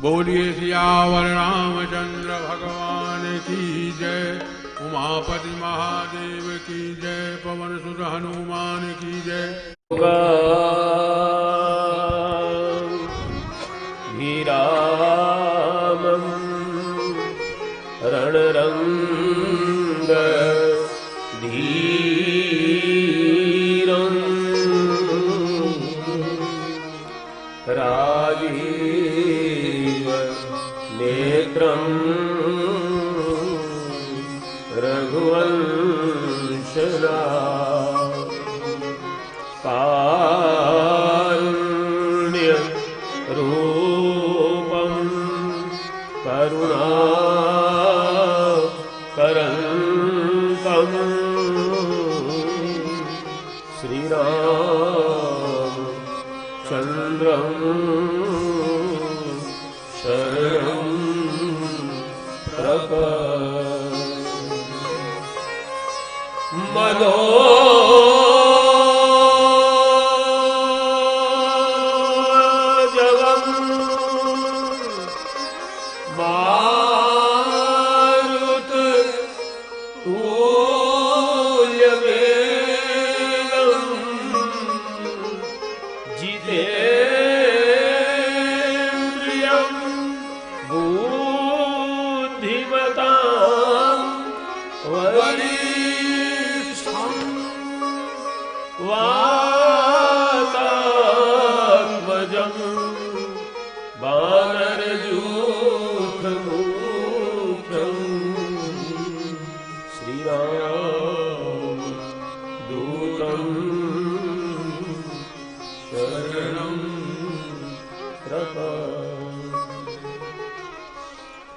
बोलिए सियावर रामचंद्र भगवान की जय। उमापति महादेव की जय। पवन सुत हनुमान की जय। विरामं रणरंग धीरं राजीव नेत्रं रघुवंशना कारुण्य रूपं करुणाकरन्तं श्रीरामचन्द्रं शरणं प्रपद्ये।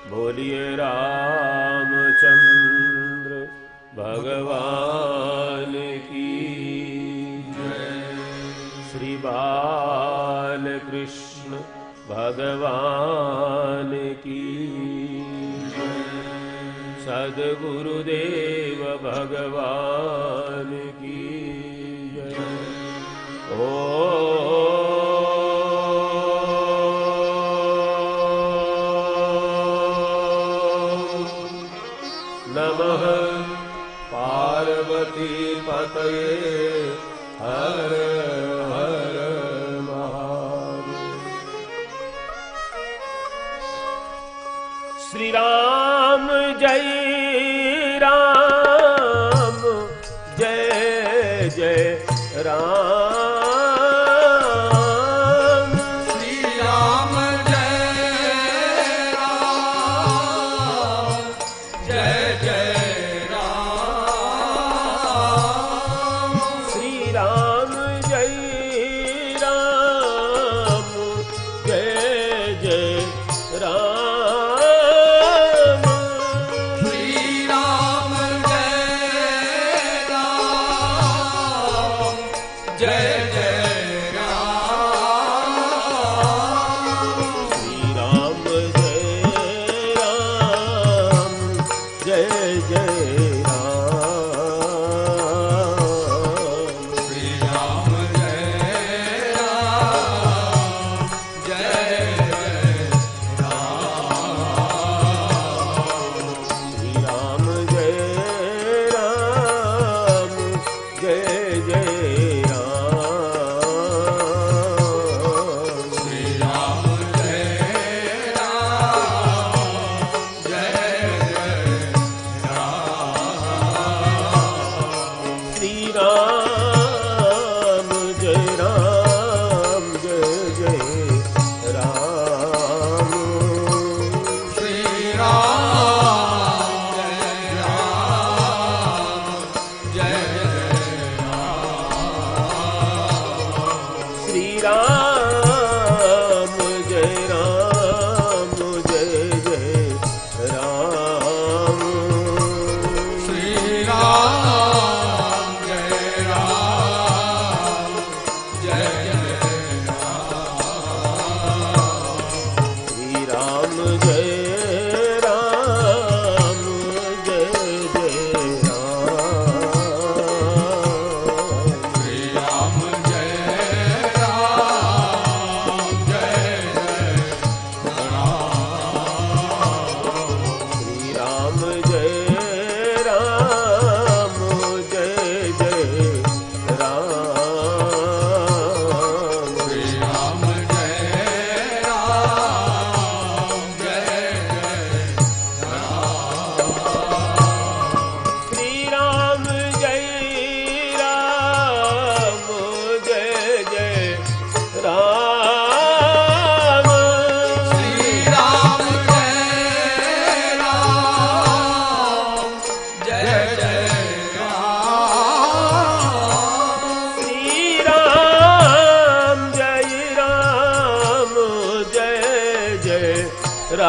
बोलिए रामचंद्र भगवान की जय। श्री बालकृष्ण भगवान की जय। सद्गुरुदेव भगवान की जय। ओ नमः पार्वती पतये हर हर महादेव। श्री राम जय राम जय जय राम। राम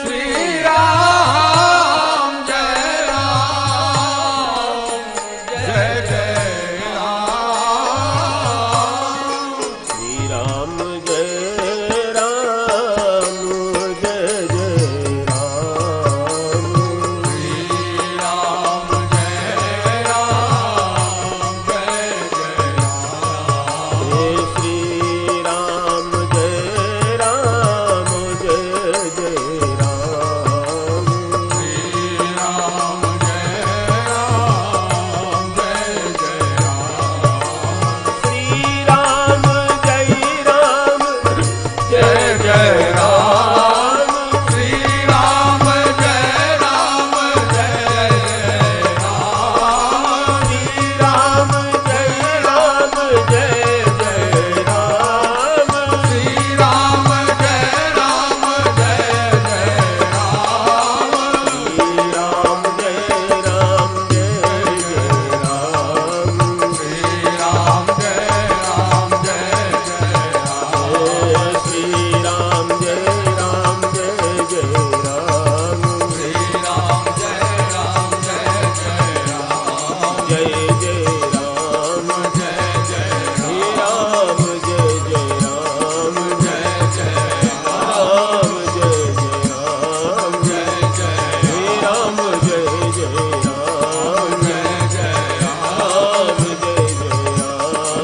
श्री राम जय राम जय जय राम श्री राम जय राम जय जय राम श्री राम जय राम जय जय राम हे श्री राम जय राम जय जय राम श्री राम जय राम जय जय राम श्री राम जय राम जय जय राम श्री राम जय राम जय जय राम श्री राम जय राम जय जय राम श्री राम जय राम जय जय राम श्री राम जय राम जय जय राम श्री राम जय राम जय जय राम जय जय राम जय जय श्री राम जय जय राम जय जय राम जय जय राम जय जय श्री राम जय जय राम जय जय राम जय जय राम जय जय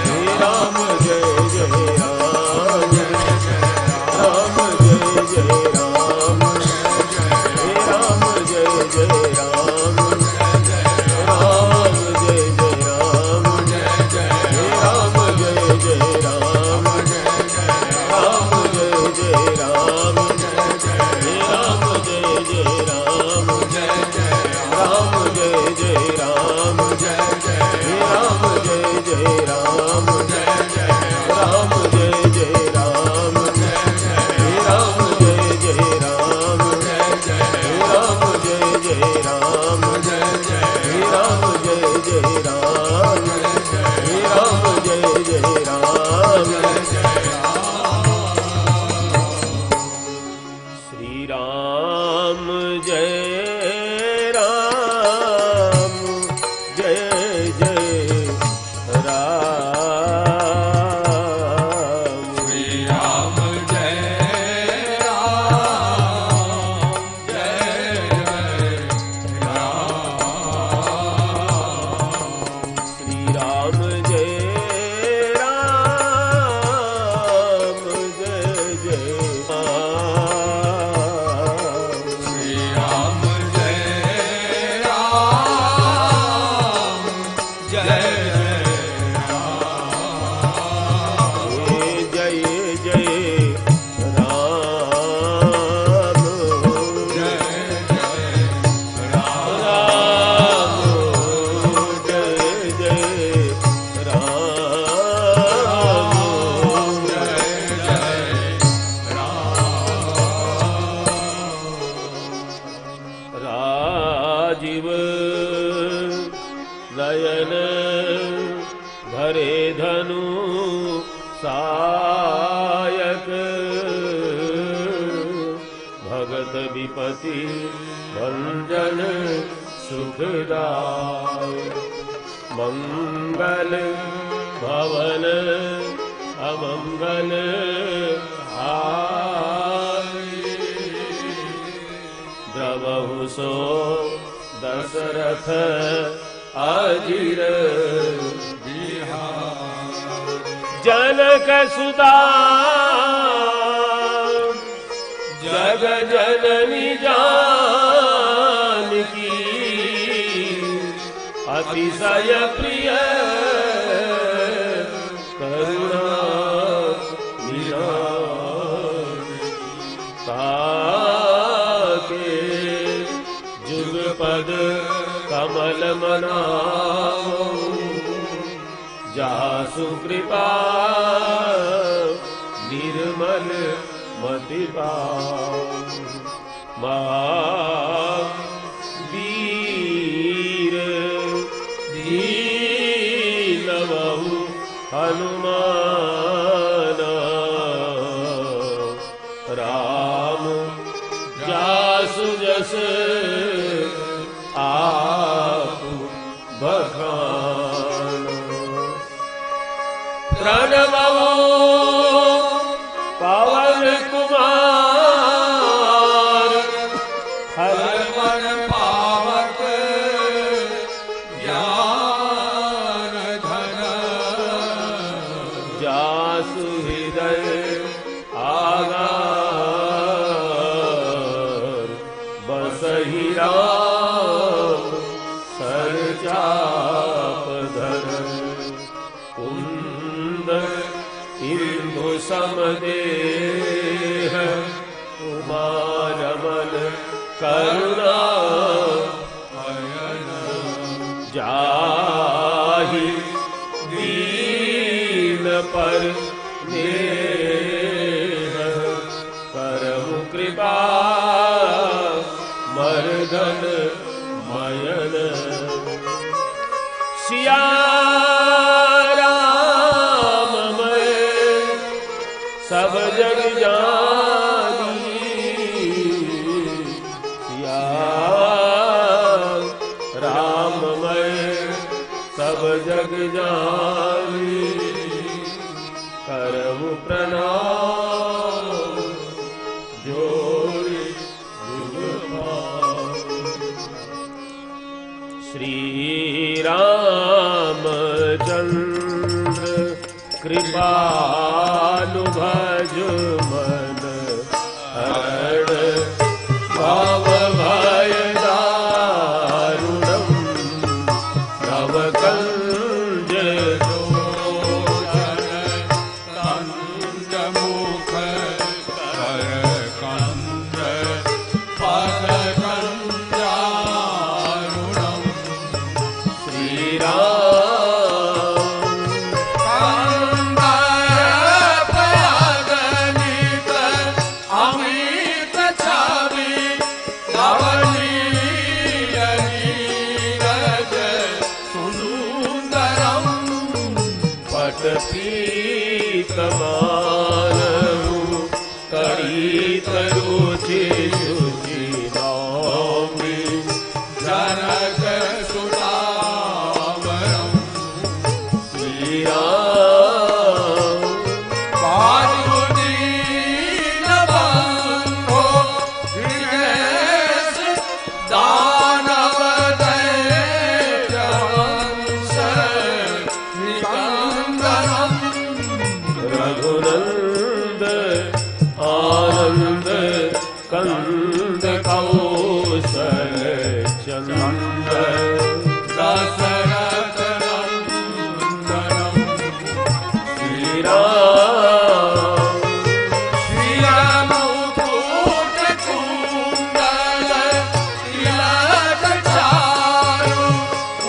श्री राम जय जय राम जय जय राम जय जय राम श्री राम जय जय राम राम जय जय राम श्री राम जय जय राम राम जय जय राम श्री राम जय जय राम राम जय जय राम श्री राम जय जय राम राम जय जय राम श्री राम जय जय राम राम जय जय राम श्री राम जय जय राम राम जय जय राम श्री राम जय राम जय जय राम श्री राम जय राम जय जय राम श्री राम जय राम जय जय राम श्री राम जय राम जय जय राम जय जय राम जय जय राम राम जय जय राम जय जय राजीव नयन भरे धनु सायक भगत विपति भंजन सुखदाय मंगल भवन अमंगल हाय द्रवहु सो दशरथ अजिर जनक सुता जग जननी जानकी अतिशय प्रिय करुणा ताके जुगपद कमल मनाओ जासु कृपा निर्मल मति पाओ वीर दीनवहु हनुमान सुहृदय आगार बसहि राम सरचापधर कुंद इंदु समदेह उमा रमन करुणा जाहि दीन पर नेह करहु कृपा मर्दन मयन सिया राम मैं सब जग जानी सिया राम मैं सब जग जानी करहु प्रणाम जोड़ी श्री रामचंद्र कृपालु भज मन हरण भव भय दारुणम नव कंज लोचन कंद मुख कर कंद पद कंजारुणम श्री राम कंदर पगनित अमित छवि नवनीय नीरज सुंदरम पट पीतमानहु कड़ी तरुचि शुचि नौमी जनक सुतावरम श्री राम बाजुदीन बंधो दिनेश दानव दैत्यवंश निकंदनम रघुनंद आनंद कंद कौशल चंद दशरथ नंदनम श्री राम श्रीमुकुट कुंडल तिलक चारु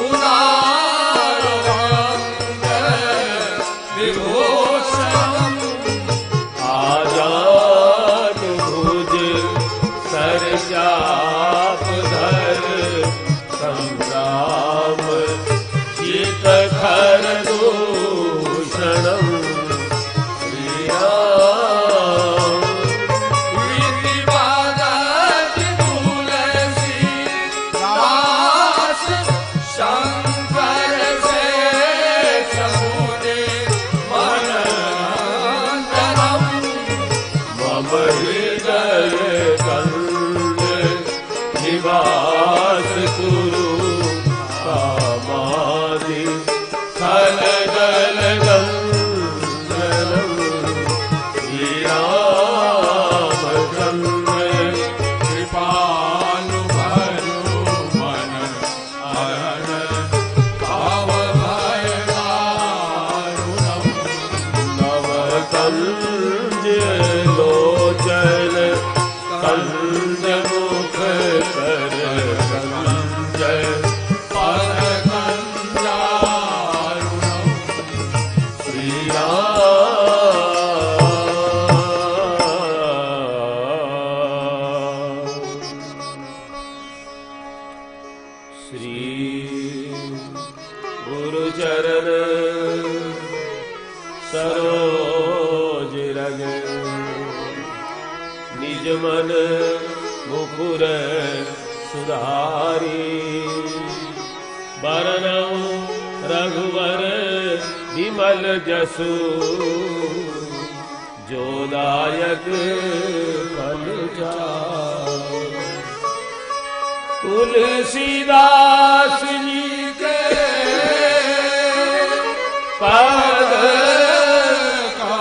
उदार वंद विभूषणम आजाद भुज सरचाप धर संग्राम चित खर दूषणम श्री राम तुलसी दास शंकर से समुने मनंदनम मम हृदय कंद निवास कुरु कामादि खल जल गंधनम श्री रामचंद्र कृपालु भजो मन हरण भव भय दारुणम नव कंज लोचन कंज मुख कर कंज पद कंजारुणम श्री राम श्री गुरु चरण सरोज रग निज मन मुकुर सुधारी बरनऊ रघुवर विमल जसु जो दायक फल जाओ। तुलसीदास जी के पद का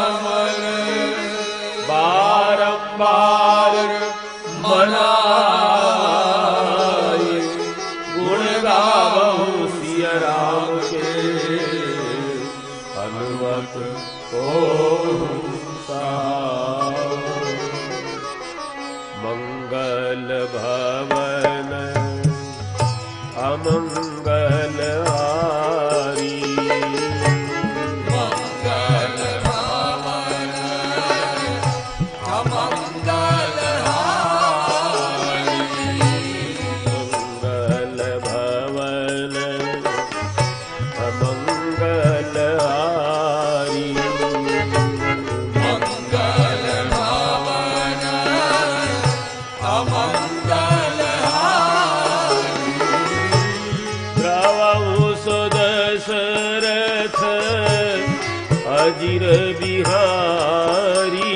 अजिर बिहारी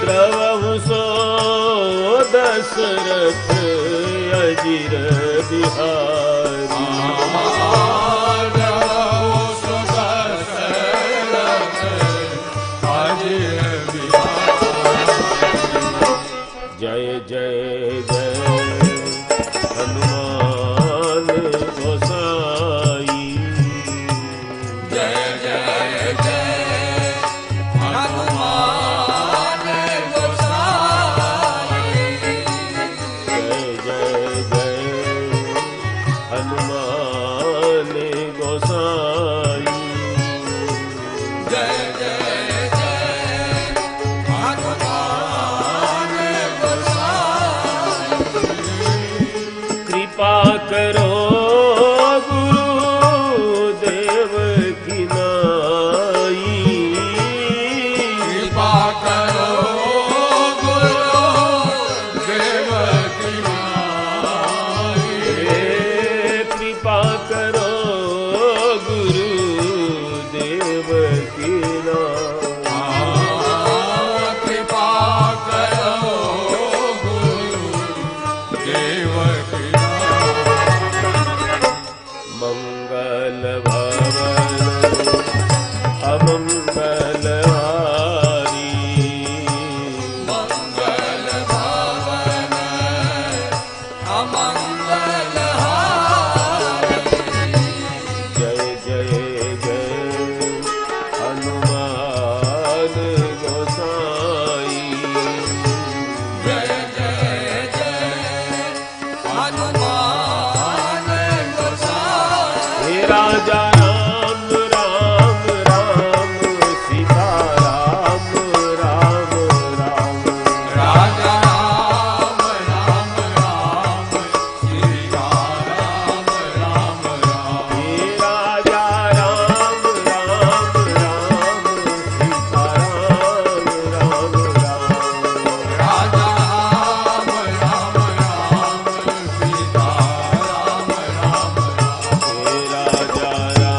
द्रवहु सो दशरथ अजिर बिहारी जय जय जय हनुमान गोसाई जय जय जय हनुमान गोसाई जय जय जय हनुमान गोसाई जय जय जय हनुमान कृपा करो गुरुदेव की नाई कृपा करो गुरुदेव की नाई कृपा करो गुरुदेव की नाई कृपा करो गुरुदेव की मंगल भवन अमंगल हारी मंगल भवन अमंगल हारी जय जय जय हनुमान गोसाई जय जय जय हनुमान गोसाई हे राजा राम राम राम सीता राम राम राम राजा राम राम राम सीता राम राम राम हे राजा राम राम राम सीता राम राम राम राजा राम राम राम सीता राम राम राम हे राजा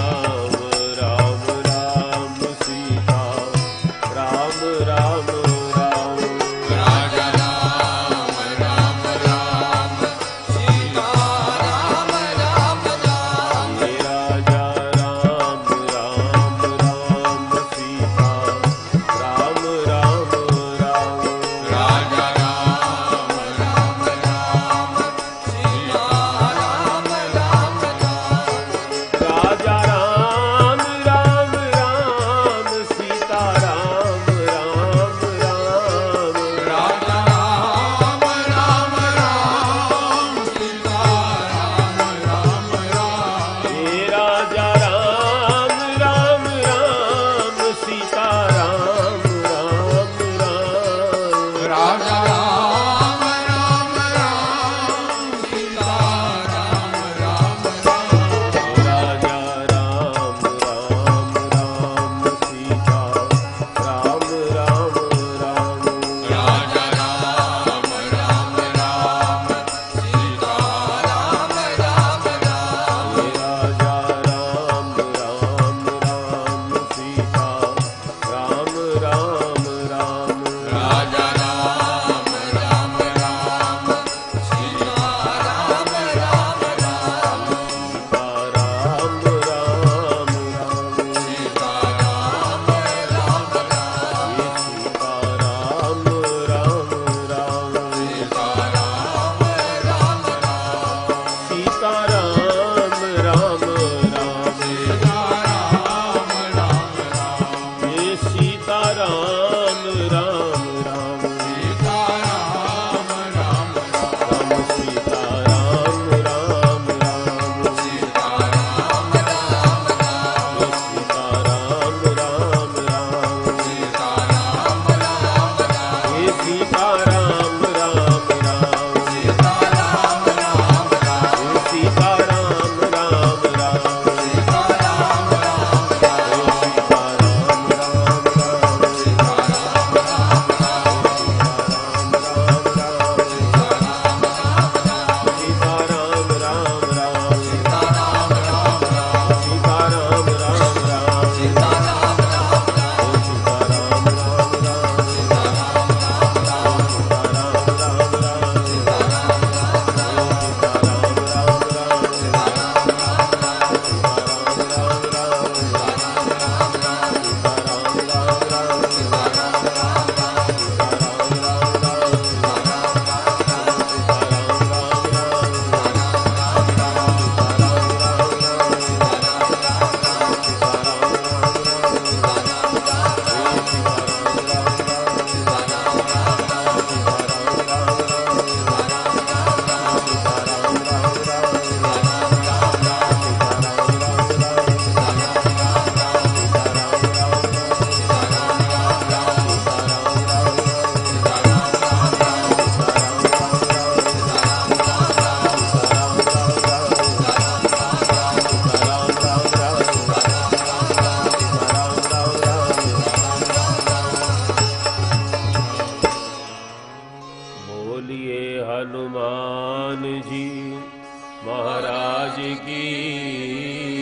महाराज की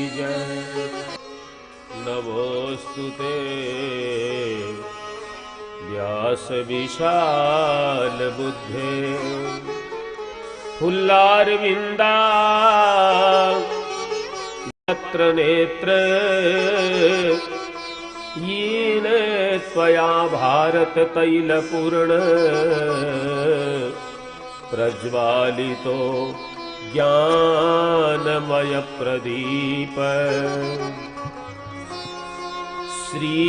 जय। नमोस्तुते व्यास विशाल बुद्धे फुल्लारविंदा यत्र नेत्र येन त्वया भारत तैलपूर्ण प्रज्वालितो ज्ञानमय प्रदीप। श्री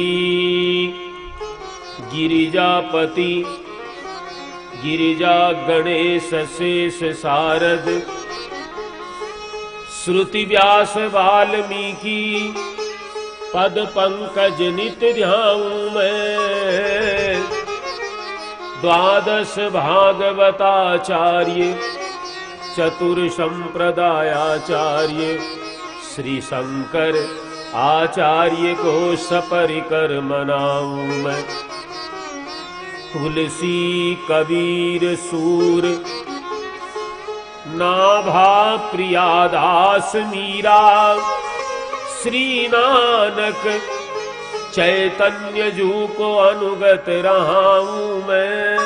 गिरिजापति गिरिजा गणेश शेष सारद श्रुति व्यास वाल्मीकि पद पंकज नित ध्याऊं मैं। द्वादश भागवताचार्य चतुर संप्रदायाचार्य श्री शंकर आचार्य को सपरिकर मनाऊं मैं। तुलसी कबीर सूर नाभा प्रियादास मीरा श्री नानक चैतन्य जू को अनुगत रहा हूं मैं।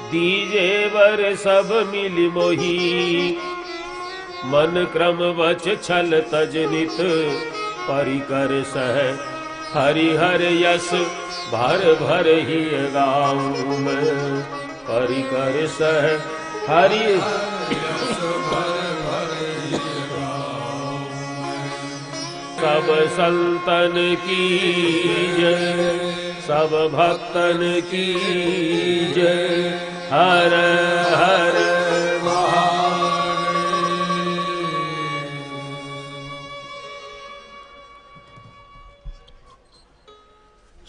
दीजे वर सब मिल मोही मन क्रम वच छल तज नित परिकर सह हरिहर यस भर भर ही गाऊं मैं। परिकर सह हरि सब संतन की जय सब भक्तन की जय। हर हर महादेव।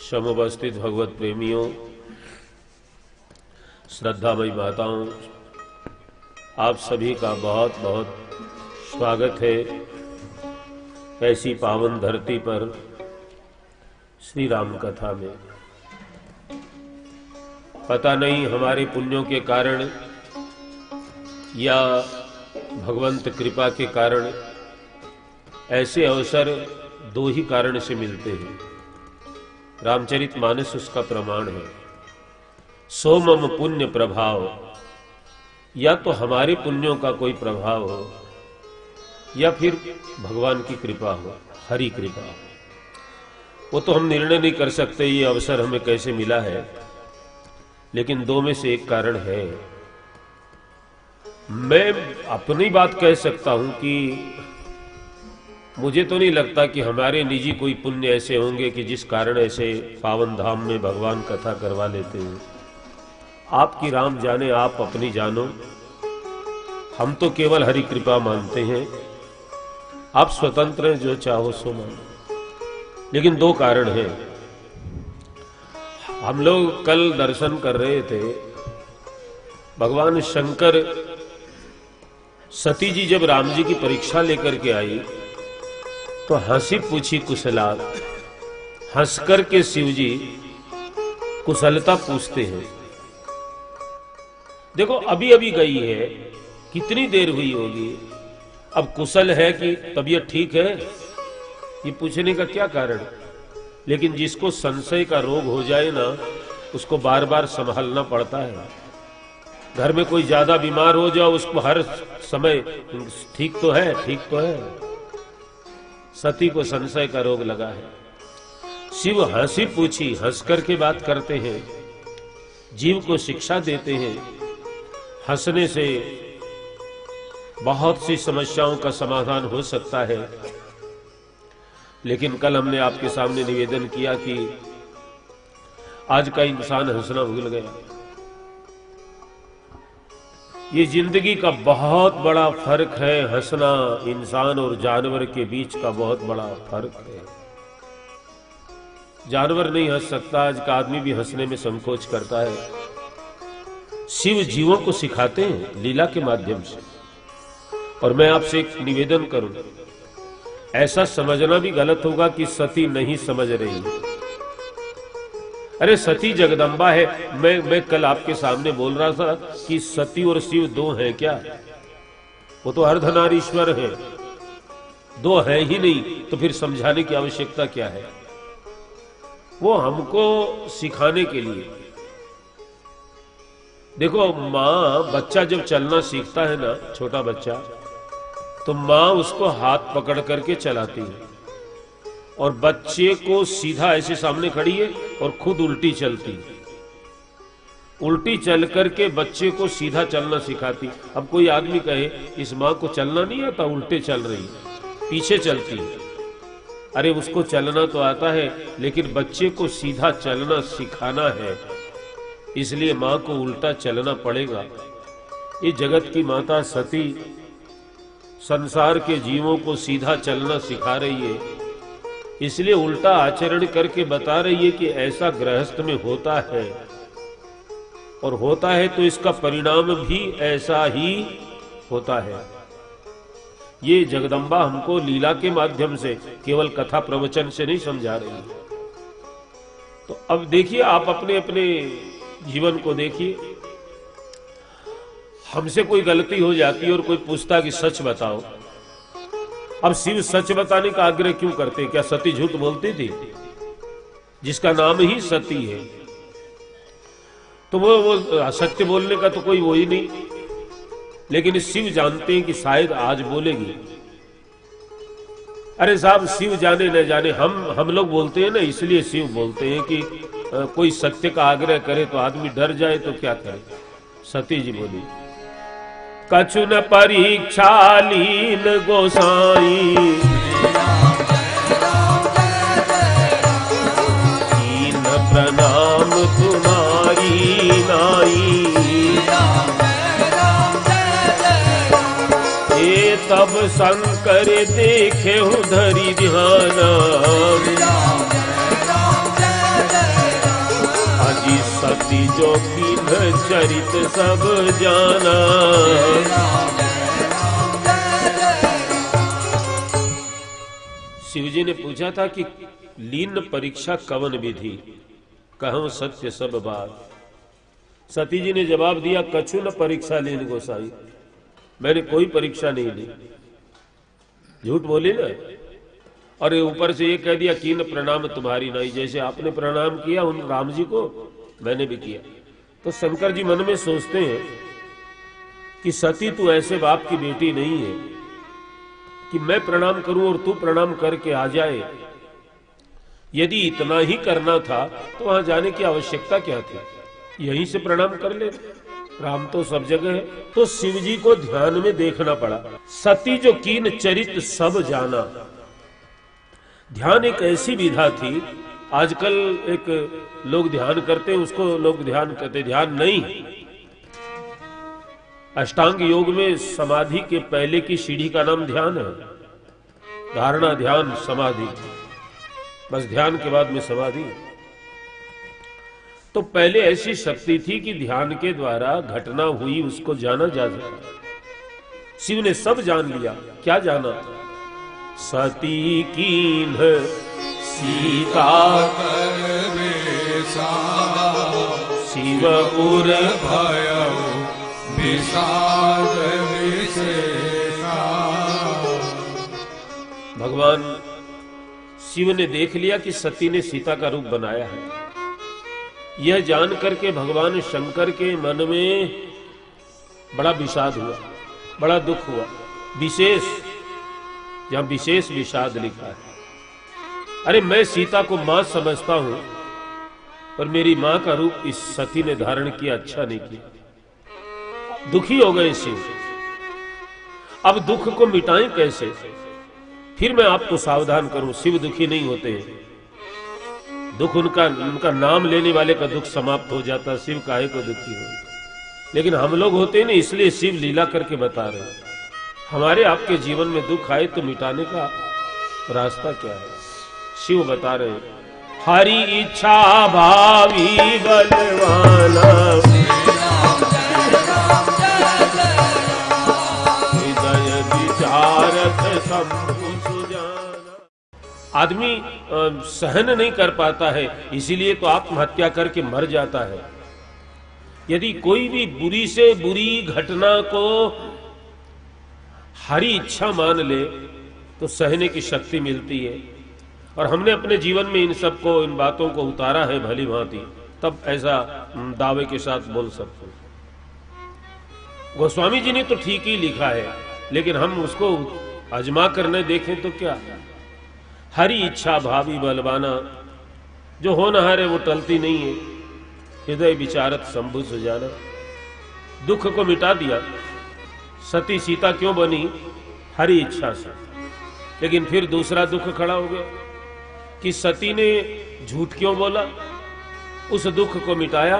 समुपस्थित भगवत प्रेमियों, श्रद्धामयी माताओं, आप सभी का बहुत बहुत स्वागत है ऐसी पावन धरती पर श्री राम कथा में। पता नहीं हमारे पुण्यों के कारण या भगवंत कृपा के कारण ऐसे अवसर दो ही कारण से मिलते हैं। रामचरितमानस उसका प्रमाण है। सो मम पुण्य प्रभाव, या तो हमारे पुण्यों का कोई प्रभाव हो या फिर भगवान की कृपा हो, हरि कृपा हो। वो तो हम निर्णय नहीं कर सकते ये अवसर हमें कैसे मिला है, लेकिन दो में से एक कारण है। मैं अपनी बात कह सकता हूं कि मुझे तो नहीं लगता कि हमारे निजी कोई पुण्य ऐसे होंगे कि जिस कारण ऐसे पावन धाम में भगवान कथा करवा लेते हैं। आपकी राम जाने, आप अपनी जानो। हम तो केवल हरि कृपा मानते हैं। आप स्वतंत्र हैं, जो चाहो सो मानो। लेकिन दो कारण हैं। हम लोग कल दर्शन कर रहे थे, भगवान शंकर, सती जी जब राम जी की परीक्षा लेकर के आई तो हंसी पूछी कुशलाल। हंस कर के शिव जी कुशलता पूछते हैं। देखो अभी अभी गई है, कितनी देर हुई होगी, अब कुशल है कि तबीयत ठीक है, ये पूछने का क्या कारण। लेकिन जिसको संशय का रोग हो जाए ना, उसको बार बार संभालना पड़ता है। घर में कोई ज्यादा बीमार हो जाओ, उसको हर समय ठीक तो है, ठीक तो है। सती को संशय का रोग लगा है। शिव हंसी पूछी, हंस करके बात करते हैं, जीव को शिक्षा देते हैं। हंसने से बहुत सी समस्याओं का समाधान हो सकता है। लेकिन कल हमने आपके सामने निवेदन किया कि आज का इंसान हंसना भूल गया। ये जिंदगी का बहुत बड़ा फर्क है। हंसना इंसान और जानवर के बीच का बहुत बड़ा फर्क है। जानवर नहीं हंस सकता, आज का आदमी भी हंसने में संकोच करता है। शिव जीवों को सिखाते हैं लीला के माध्यम से। और मैं आपसे एक निवेदन करूं, ऐसा समझना भी गलत होगा कि सती नहीं समझ रही। अरे सती जगदम्बा है। मैं कल आपके सामने बोल रहा था कि सती और शिव दो हैं क्या? वो तो अर्धनारीश्वर है, दो है ही नहीं, तो फिर समझाने की आवश्यकता क्या है? वो हमको सिखाने के लिए। देखो माँ, बच्चा जब चलना सीखता है ना, छोटा बच्चा, तो माँ उसको हाथ पकड़ करके चलाती है और बच्चे को सीधा ऐसे सामने खड़ी है और खुद उल्टी चलती है। उल्टी चल करके बच्चे को सीधा चलना सिखाती। अब कोई आदमी कहे इस माँ को चलना नहीं आता, उल्टे चल रही, पीछे चलती है। अरे उसको चलना तो आता है, लेकिन बच्चे को सीधा चलना सिखाना है, इसलिए माँ को उल्टा चलना पड़ेगा। ये जगत की माता सती संसार के जीवों को सीधा चलना सिखा रही है, इसलिए उल्टा आचरण करके बता रही है कि ऐसा गृहस्थ में होता है, और होता है तो इसका परिणाम भी ऐसा ही होता है। ये जगदम्बा हमको लीला के माध्यम से, केवल कथा प्रवचन से नहीं समझा रही। तो अब देखिए, आप अपने अपने जीवन को देखिए। हमसे कोई गलती हो जाती है और कोई पूछता कि सच बताओ। अब शिव सच बताने का आग्रह क्यों करते? क्या सती झूठ बोलती थी? जिसका नाम ही सती है, तो वो सत्य बोलने का तो कोई वो ही नहीं। लेकिन शिव जानते हैं कि शायद आज बोलेगी। अरे साहब, शिव जाने न जाने, हम लोग बोलते हैं ना, इसलिए शिव बोलते हैं कि कोई सत्य का आग्रह करे तो आदमी डर जाए तो क्या करे। सती जी बोली, कछु न परीक्षा लीन गोसाई, कीन प्रणाम तुम्हारी नाई। ये तब शंकर देखे धरि ध्याना, अजी सती जो कीन चरित सब जाना। शिवजी ने पूछा था कि लीन परीक्षा कवन विधि, कहूं सत्य सब बात। सती जी ने जवाब दिया, कछु न परीक्षा लीन गोसाई, मैंने कोई परीक्षा नहीं ली। झूठ बोली ना। और ऊपर से ये कह दिया, कीन प्रणाम तुम्हारी नाई, जैसे आपने प्रणाम किया उन राम जी को, मैंने भी किया। तो शंकर जी मन में सोचते हैं कि सती तू ऐसे बाप की बेटी नहीं है कि मैं प्रणाम करूं और तू प्रणाम करके आ जाए। यदि इतना ही करना था तो वहां जाने की आवश्यकता क्या थी, यहीं से प्रणाम कर ले, राम तो सब जगह है। तो शिव जी को ध्यान में देखना पड़ा। सती जो कीन चरित सब जाना, ध्यान एक ऐसी विधा थी। आजकल एक लोग ध्यान करते हैं, उसको लोग ध्यान कहते, ध्यान नहीं। अष्टांग योग में समाधि के पहले की सीढ़ी का नाम ध्यान है। धारणा, ध्यान, समाधि, बस ध्यान के बाद में समाधि। तो पहले ऐसी शक्ति थी कि ध्यान के द्वारा घटना हुई उसको जाना जा सकता। शिव ने सब जान लिया। क्या जाना? सती कीन सीता शिव उर भयउ विषाद विशेषा। भगवान शिव ने देख लिया कि सती ने सीता का रूप बनाया है। यह जान करके भगवान शंकर के मन में बड़ा विषाद हुआ, बड़ा दुख हुआ। विशेष, जहां विशेष विषाद लिखा है। अरे मैं सीता को मां समझता हूं, पर मेरी मां का रूप इस सती ने धारण किया, अच्छा नहीं किया। दुखी हो गए शिव। अब दुख को मिटाएं कैसे? फिर मैं आपको सावधान करूं, शिव दुखी नहीं होते हैं। दुख उनका नाम लेने वाले का दुख समाप्त हो जाता, शिव काहे को दुखी हो। लेकिन हम लोग होते हैं ना, इसलिए शिव लीला करके बता रहे हैं। हमारे आपके जीवन में दुख आए तो मिटाने का रास्ता क्या है? शिव बता रहे हैं, हरि इच्छा भावी बलवाना, हृदय विचारत सब सुजाना। आदमी सहन नहीं कर पाता है, इसीलिए तो आत्महत्या करके मर जाता है। यदि कोई भी बुरी से बुरी घटना को हरी इच्छा मान ले तो सहने की शक्ति मिलती है। और हमने अपने जीवन में इन सबको, इन बातों को उतारा है भली भांति, तब ऐसा दावे के साथ बोल सकते हैं। गोस्वामी जी ने तो ठीक ही लिखा है, लेकिन हम उसको आजमा करने देखें तो क्या। हरी इच्छा भावी बलवाना, जो होनहार है वो टलती नहीं है। हृदय विचारत शंभु सुजाना, दुख को मिटा दिया। सती सीता क्यों बनी? हरी इच्छा से। लेकिन फिर दूसरा दुख खड़ा हो गया कि सती ने झूठ क्यों बोला। उस दुख को मिटाया।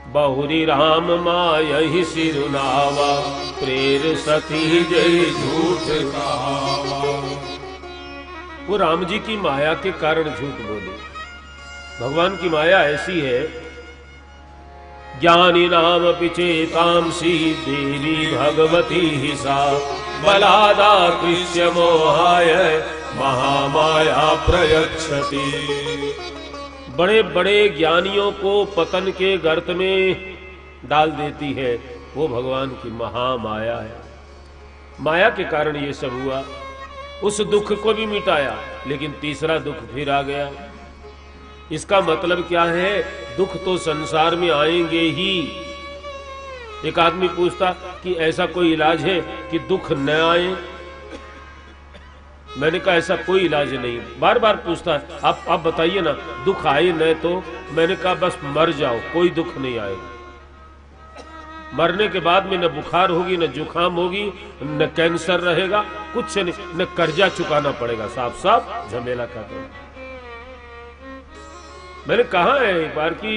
बहुरी राम मायहि सिरुनावा, प्रेर सती जय झूठ कहावा। वो राम जी की माया के कारण झूठ बोले। भगवान की माया ऐसी है, ज्ञानी नाम पिचेतांसी देवी भगवती ही सा, बलादा कृष्य मोहाय महामाया प्रयच्छति। बड़े बड़े ज्ञानियों को पतन के गर्त में डाल देती है, वो भगवान की महामाया है। माया के कारण ये सब हुआ। उस दुख को भी मिटाया, लेकिन तीसरा दुख फिर आ गया। इसका मतलब क्या है? दुख तो संसार में आएंगे ही। एक आदमी पूछता कि ऐसा कोई इलाज है कि दुख न आए? मैंने कहा ऐसा कोई इलाज नहीं। बार बार पूछता है, आप बताइए ना, दुख आए न तो? मैंने कहा बस मर जाओ, कोई दुख नहीं आएगा। मरने के बाद में न बुखार होगी, न जुकाम होगी, न कैंसर रहेगा, कुछ नहीं, न कर्जा चुकाना पड़ेगा। साफ साफ झमेला का तो। मैंने कहा है एक बार कि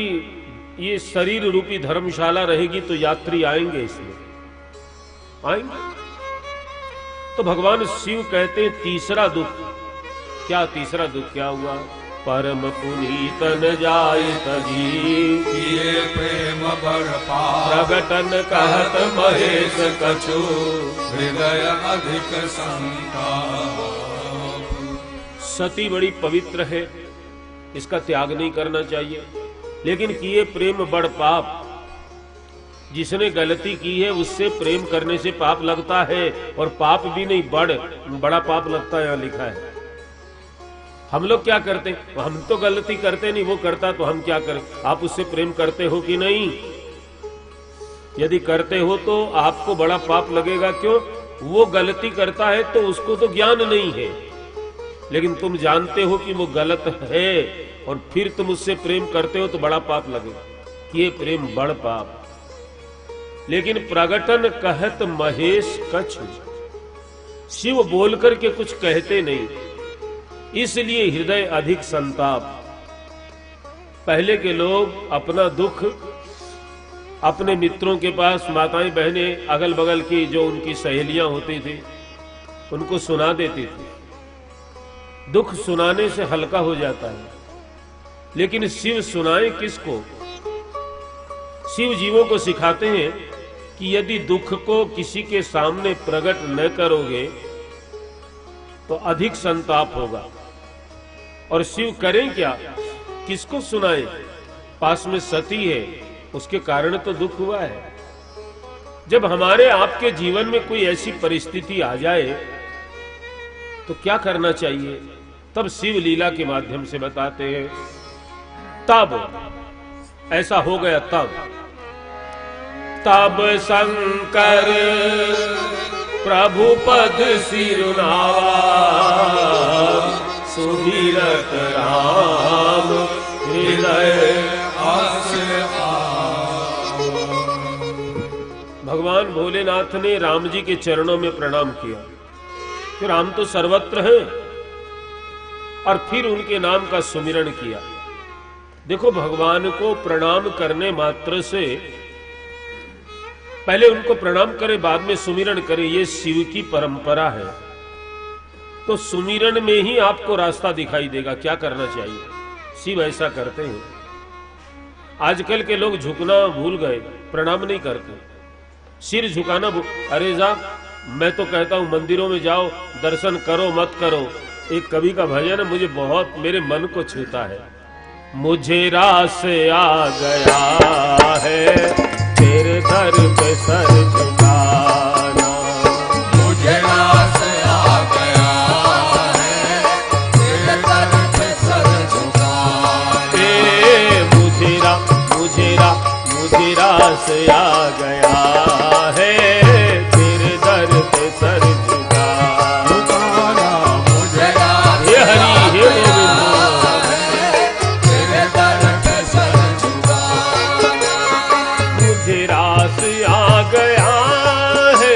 ये शरीर रूपी धर्मशाला रहेगी तो यात्री आएंगे, इसमें आएंगे। तो भगवान शिव कहते तीसरा दुख क्या? तीसरा दुख क्या हुआ? परम पुनीत न जाय तजी, ये प्रेम बड़ पाप, प्रगटन कहत महेश कछु, हृदय अधिक संताप। सती बड़ी पवित्र है, इसका त्याग नहीं करना चाहिए। लेकिन किए प्रेम बड़ पाप, जिसने गलती की है उससे प्रेम करने से पाप लगता है। और पाप भी नहीं, बड़ा पाप लगता है, यहां लिखा है। हम लोग क्या करते हैं? हम तो गलती करते नहीं, वो करता तो हम क्या करें? आप उससे प्रेम करते हो कि नहीं? यदि करते हो तो आपको बड़ा पाप लगेगा। क्यों? वो गलती करता है तो उसको तो ज्ञान नहीं है, लेकिन तुम जानते हो कि वो गलत है और फिर तुम उससे प्रेम करते हो तो बड़ा पाप लगेगा। किए प्रेम बड़ पाप। लेकिन प्रगटन कहत महेश कछु, शिव बोल करके कुछ कहते नहीं, इसलिए हृदय अधिक संताप। पहले के लोग अपना दुख अपने मित्रों के पास, माताएं बहनें अगल बगल की जो उनकी सहेलियां होती थी, उनको सुना देती थी। दुख सुनाने से हल्का हो जाता है। लेकिन शिव सुनाए किसको? शिव जीवों को सिखाते हैं कि यदि दुख को किसी के सामने प्रकट न करोगे तो अधिक संताप होगा। और शिव करें क्या? किसको सुनाए? पास में सती है, उसके कारण तो दुख हुआ है। जब हमारे आपके जीवन में कोई ऐसी परिस्थिति आ जाए तो क्या करना चाहिए? तब शिव लीला के माध्यम से बताते हैं। तब ऐसा हो गया, तब शंकर प्रभु पद सिरुनावा, सुमिरत राम हृदय आस आवा। भगवान भोलेनाथ ने राम जी के चरणों में प्रणाम किया कि राम तो सर्वत्र हैं, और फिर उनके नाम का सुमिरण किया। देखो, भगवान को प्रणाम करने मात्र से, पहले उनको प्रणाम करे बाद में सुमिरण करे, ये शिव की परंपरा है। तो सुमिरण में ही आपको रास्ता दिखाई देगा क्या करना चाहिए। शिव ऐसा करते हैं। आजकल के लोग झुकना भूल गए, प्रणाम नहीं करते, सिर झुकाना अरे जा, मैं तो कहता हूं मंदिरों में जाओ, दर्शन करो मत करो, एक कवि का भजन है, मुझे बहुत मेरे मन को छूता है। मुझे रास आ गया है तेरे दर पे सर झुकाना, मुझे रास आ गया है तेरे दर पे सर झुकाना, मुझे रास आ गया है तेरे दर पे सर झुकाना, मुझे रास हे हरि हे मुझे रास आ गया है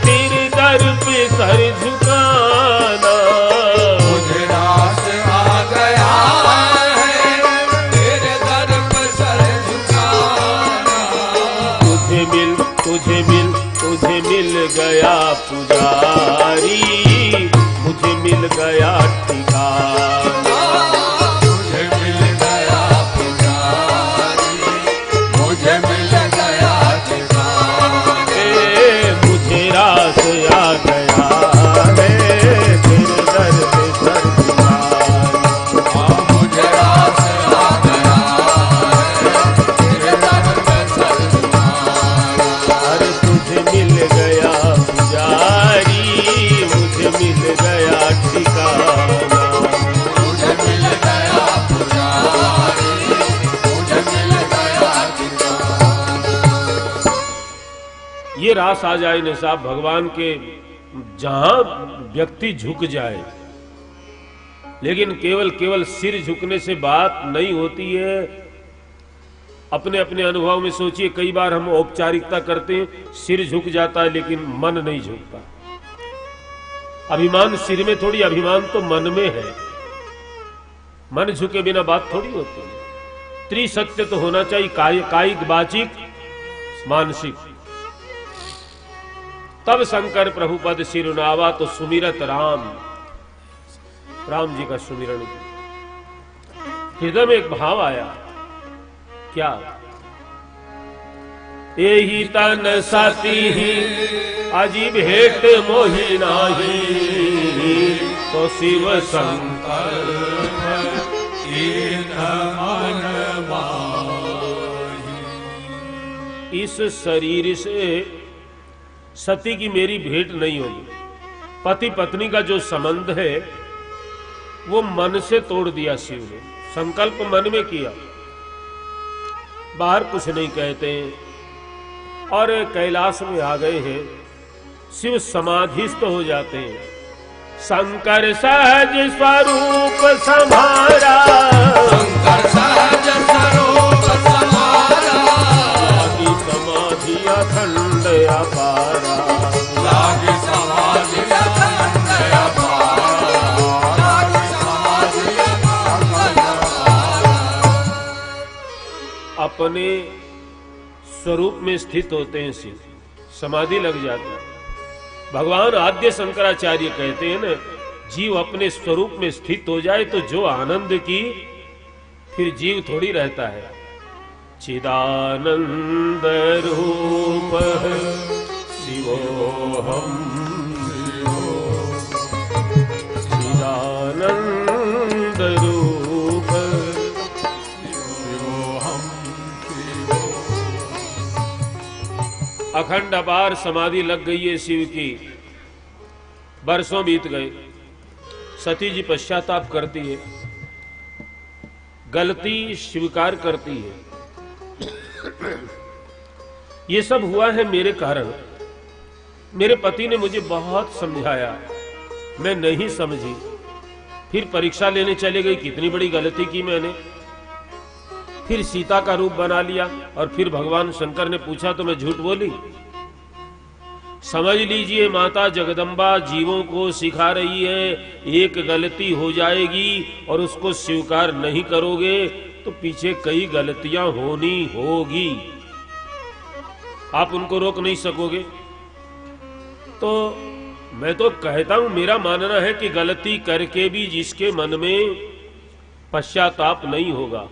तेरे दर पे सर झुकाना, मुझे रास आ गया है तेरे दर पे सर झुकाना, तुझे मिल गया पुजारी, मुझे मिल गया ठिकाना, मुझे मिल गया पुजारी, मुझे मिल गया ठिकाना, मुझे रास आ गया है तेरे दर पे सर झुकाना, मुझे रास आ गया है तेरे दर पे सर झुकाना, अरे तुझे मिल गया पुजारी, मुझे मिल गया ठिकाना, मुझे मिल गया पुजारी, मुझे मिल गया ठिकाना। ये रास आ जाए न साहब भगवान के, जहां व्यक्ति झुक जाए। लेकिन केवल सिर झुकने से बात नहीं होती है। अपने अपने अनुभव में सोचिए, कई बार हम औपचारिकता करते हैं, सिर झुक जाता है लेकिन मन नहीं झुकता। अभिमान सिर में थोड़ी, अभिमान तो मन में है। मन झुके बिना बात थोड़ी होती है। त्रिसत्य तो होना चाहिए, कायिक, वाचिक, मानसिक। तब शंकर प्रभुपद सिरुनावा तो सुमिरत राम, राम जी का सुमिरन किया। हृदय में एक भाव आया, क्या? एही तन सती ही अजी भेंट मोहि नाही, तो शिव शंकर इस शरीर से सती की मेरी भेंट नहीं होगी। पति पत्नी का जो संबंध है वो मन से तोड़ दिया शिव ने, संकल्प मन में किया, बाहर कुछ नहीं कहते हैं। और कैलाश में आ गए हैं, शिव समाधिस्थ हो जाते हैं। शंकर सहज स्वरूप समारा, शंकर सहज स्वरूप समारा, लागी समाधि अखंड अपारा, लागी समाधि अखंड अपारा, लागी समाधि अखंड अपारा। अपने स्वरूप में स्थित होते हैं शिव, समाधि लग जाता है। भगवान आद्य शंकराचार्य कहते हैं ना, जीव अपने स्वरूप में स्थित हो जाए तो जो आनंद की, फिर जीव थोड़ी रहता है। चिदानंद रूप शिवोहम, चिदानंद रूप अखंड अपार समाधि लग गई है शिव की। बरसों बीत गए, सती जी पश्चाताप करती है, गलती स्वीकार करती है। ये सब हुआ है मेरे कारण। मेरे पति ने मुझे बहुत समझाया, मैं नहीं समझी। फिर परीक्षा लेने चले गई, कितनी बड़ी गलती की मैंने। फिर सीता का रूप बना लिया और फिर भगवान शंकर ने पूछा तो मैं झूठ बोली। समझ लीजिए, माता जगदम्बा जीवों को सिखा रही है, एक गलती हो जाएगी और उसको स्वीकार नहीं करोगे तो पीछे कई गलतियां होनी होगी, आप उनको रोक नहीं सकोगे। तो मैं तो कहता हूं, मेरा मानना है कि गलती करके भी जिसके मन में पश्चाताप नहीं होगा,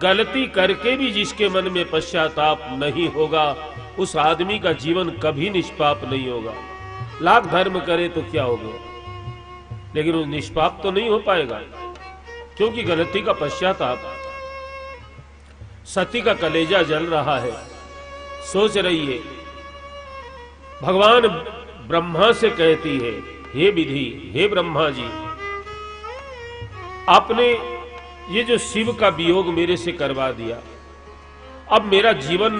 गलती करके भी जिसके मन में पश्चाताप नहीं होगा, उस आदमी का जीवन कभी निष्पाप नहीं होगा। लाख धर्म करे तो क्या होगा, लेकिन वो निष्पाप तो नहीं हो पाएगा, क्योंकि गलती का पश्चाताप। सती का कलेजा जल रहा है, सोच रही है। भगवान ब्रह्मा से कहती है, हे विधि, हे ब्रह्मा जी, आपने ये जो शिव का वियोग मेरे से करवा दिया, अब मेरा जीवन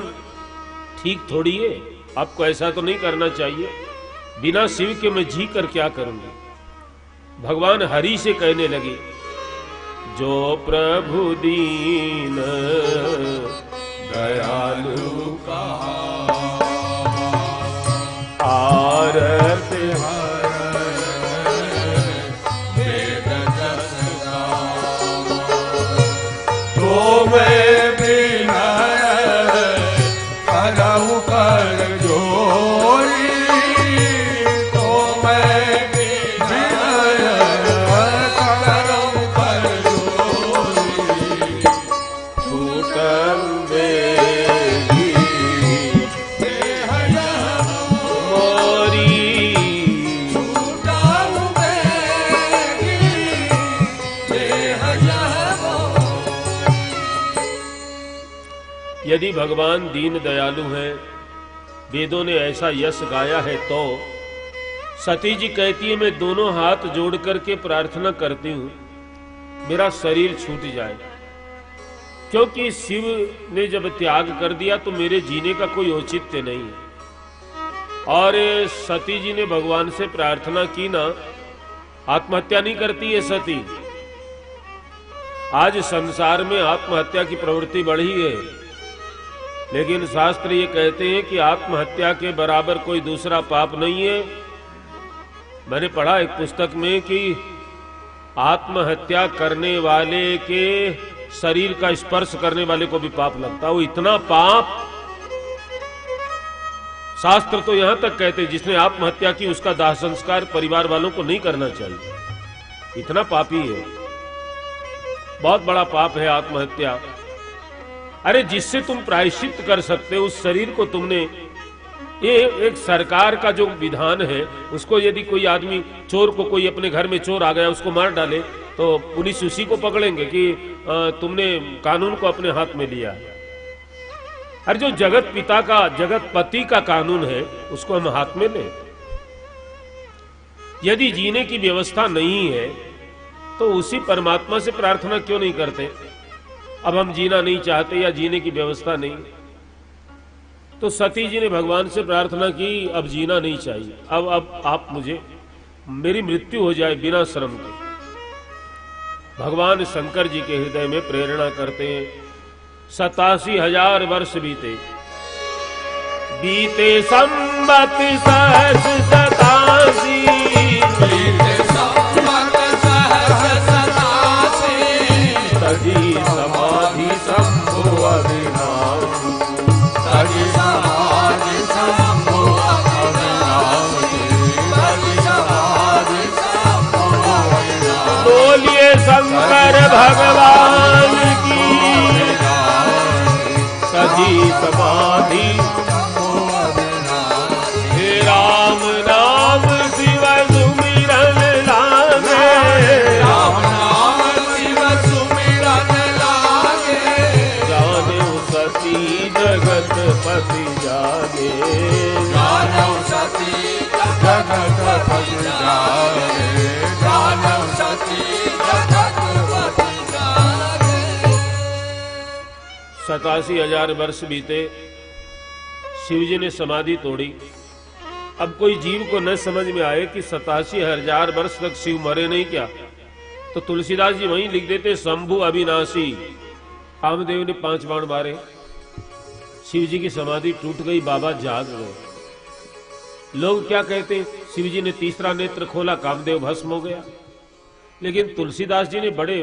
ठीक थोड़ी है। आपको ऐसा तो नहीं करना चाहिए। बिना शिव के मैं जी कर क्या करूंगी। भगवान हरि से कहने लगे, जो प्रभु दीन दयालु का आरत वेद जस तो मैं विनय करहु कर जोरी, तो मैं विनय करहु कर जोरी, छूटम बेगी देह यह मोरी। छूटहु बेगी, देह यह यदि भगवान दीन दयालु हैं, वेदों ने ऐसा यश गाया है, तो सती जी कहती है, मैं दोनों हाथ जोड़ करके प्रार्थना करती हूं मेरा शरीर छूट जाए, क्योंकि शिव ने जब त्याग कर दिया तो मेरे जीने का कोई औचित्य नहीं है। और सती जी ने भगवान से प्रार्थना की ना, आत्महत्या नहीं करती है सती। आज संसार में आत्महत्या की प्रवृत्ति बढ़ी है, लेकिन शास्त्र ये कहते हैं कि आत्महत्या के बराबर कोई दूसरा पाप नहीं है। मैंने पढ़ा एक पुस्तक में कि आत्महत्या करने वाले के शरीर का स्पर्श करने वाले को भी पाप लगता है। वो इतना पाप, शास्त्र तो यहां तक कहते हैं जिसने आत्महत्या की उसका दाह संस्कार परिवार वालों को नहीं करना चाहिए। इतना पापी है, बहुत बड़ा पाप है आत्महत्या। अरे जिससे तुम प्रायश्चित कर सकते हो उस शरीर को तुमने, ये एक सरकार का जो विधान है, उसको यदि कोई आदमी चोर को, कोई अपने घर में चोर आ गया उसको मार डाले तो पुलिस उसी को पकड़ेंगे कि तुमने कानून को अपने हाथ में लिया। अरे जो जगत पिता का, जगत पति का कानून है उसको हम हाथ में लें। यदि जीने की व्यवस्था नहीं है तो उसी परमात्मा से प्रार्थना क्यों नहीं करते। अब हम जीना नहीं चाहते या जीने की व्यवस्था नहीं, तो सती जी ने भगवान से प्रार्थना की, अब जीना नहीं चाहिए, अब आप मुझे, मेरी मृत्यु हो जाए बिना श्रम के। भगवान शंकर जी के हृदय में प्रेरणा करते हैं। 87,000 वर्ष बीते, बीते संवत सहस्र 87, बीते संवत सहस्र 87, तजी समाधि शंभु अविनाशी, तजी समाधि शंभु अविनाशी, तजी समाधि शंभु अविनाशी। बोलिए शंकर भगवान की, सजी समाधि हे राम नाम शिव सुमिरन लागे, राम नाम शिव सुमिरन लागे, जाने सती जगत पति जागे, जानौ सती जगत पति जागे, जानौ सती जगत पति जागे। 87,000 वर्ष बीते, शिव जी ने समाधि तोड़ी। अब कोई जीव को न समझ में आए कि 87,000 वर्ष तक शिव मरे नहीं क्या, तो तुलसीदास जी वहीं लिख देते, शंभु अविनाशी। कामदेव ने 5 बाण मारे, शिव जी की समाधि टूट गई, बाबा जाग गए। लोग क्या कहते, शिव जी ने तीसरा नेत्र खोला, कामदेव भस्म हो गया। लेकिन तुलसीदास जी ने बड़े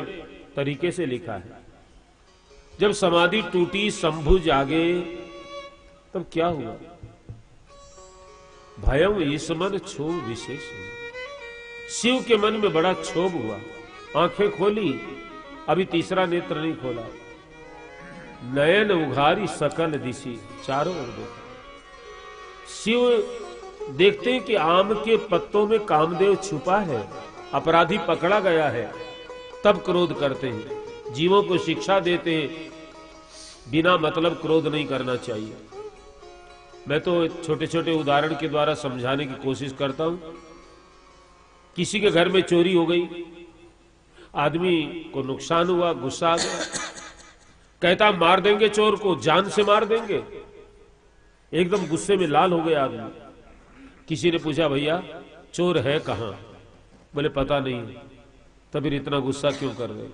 तरीके से लिखा है, जब समाधि टूटी, शंभु जागे, तब क्या हुआ। भयम ईसमन क्षोभ विशेष, शिव के मन में बड़ा क्षोभ हुआ। आंखें खोली, अभी तीसरा नेत्र नहीं खोला। नयन उघारी सकल दिशी, चारों ओर देखा। शिव देखते हैं कि आम के पत्तों में कामदेव छुपा है। अपराधी पकड़ा गया है तब क्रोध करते हैं, जीवों को शिक्षा देते हैं, बिना मतलब क्रोध नहीं करना चाहिए। मैं तो छोटे छोटे उदाहरण के द्वारा समझाने की कोशिश करता हूं। किसी के घर में चोरी हो गई, आदमी को नुकसान हुआ, गुस्सा आ गया, कहता मार देंगे चोर को, जान से मार देंगे। एकदम गुस्से में लाल हो गया आदमी। किसी ने पूछा भैया चोर है कहां? बोले पता नहीं। तो फिर इतना गुस्सा क्यों कर रहे?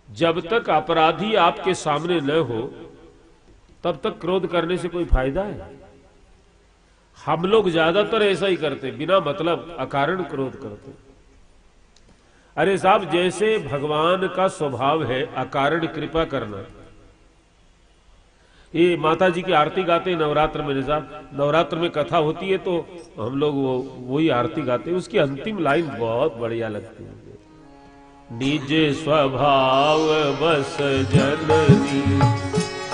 जब तक अपराधी आपके सामने न हो तब तक क्रोध करने से कोई फायदा है? हम लोग ज्यादातर ऐसा ही करते, बिना मतलब अकारण क्रोध करते। अरे साहब, जैसे भगवान का स्वभाव है अकारण कृपा करना। ये माता जी की आरती गाते हैं नवरात्र में। साहब नवरात्र में कथा होती है तो हम लोग वही आरती गाते हैं। उसकी अंतिम लाइन बहुत बढ़िया लगती है, निज स्वभाव बस जननी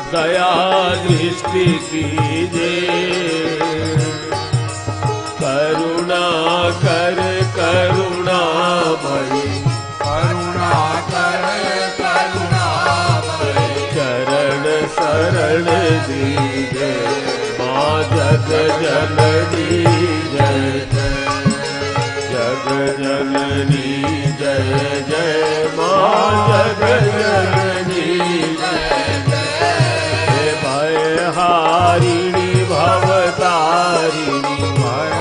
दया दृष्टि कीजे, करुणा कर करुणा भई, करुणा कर करुणा भई, चरण शरण दीजे, मां जग जननी जय जय, जग जननी जय जय, मां जग जननी जय जय, भय हारिणी भवतारिणी,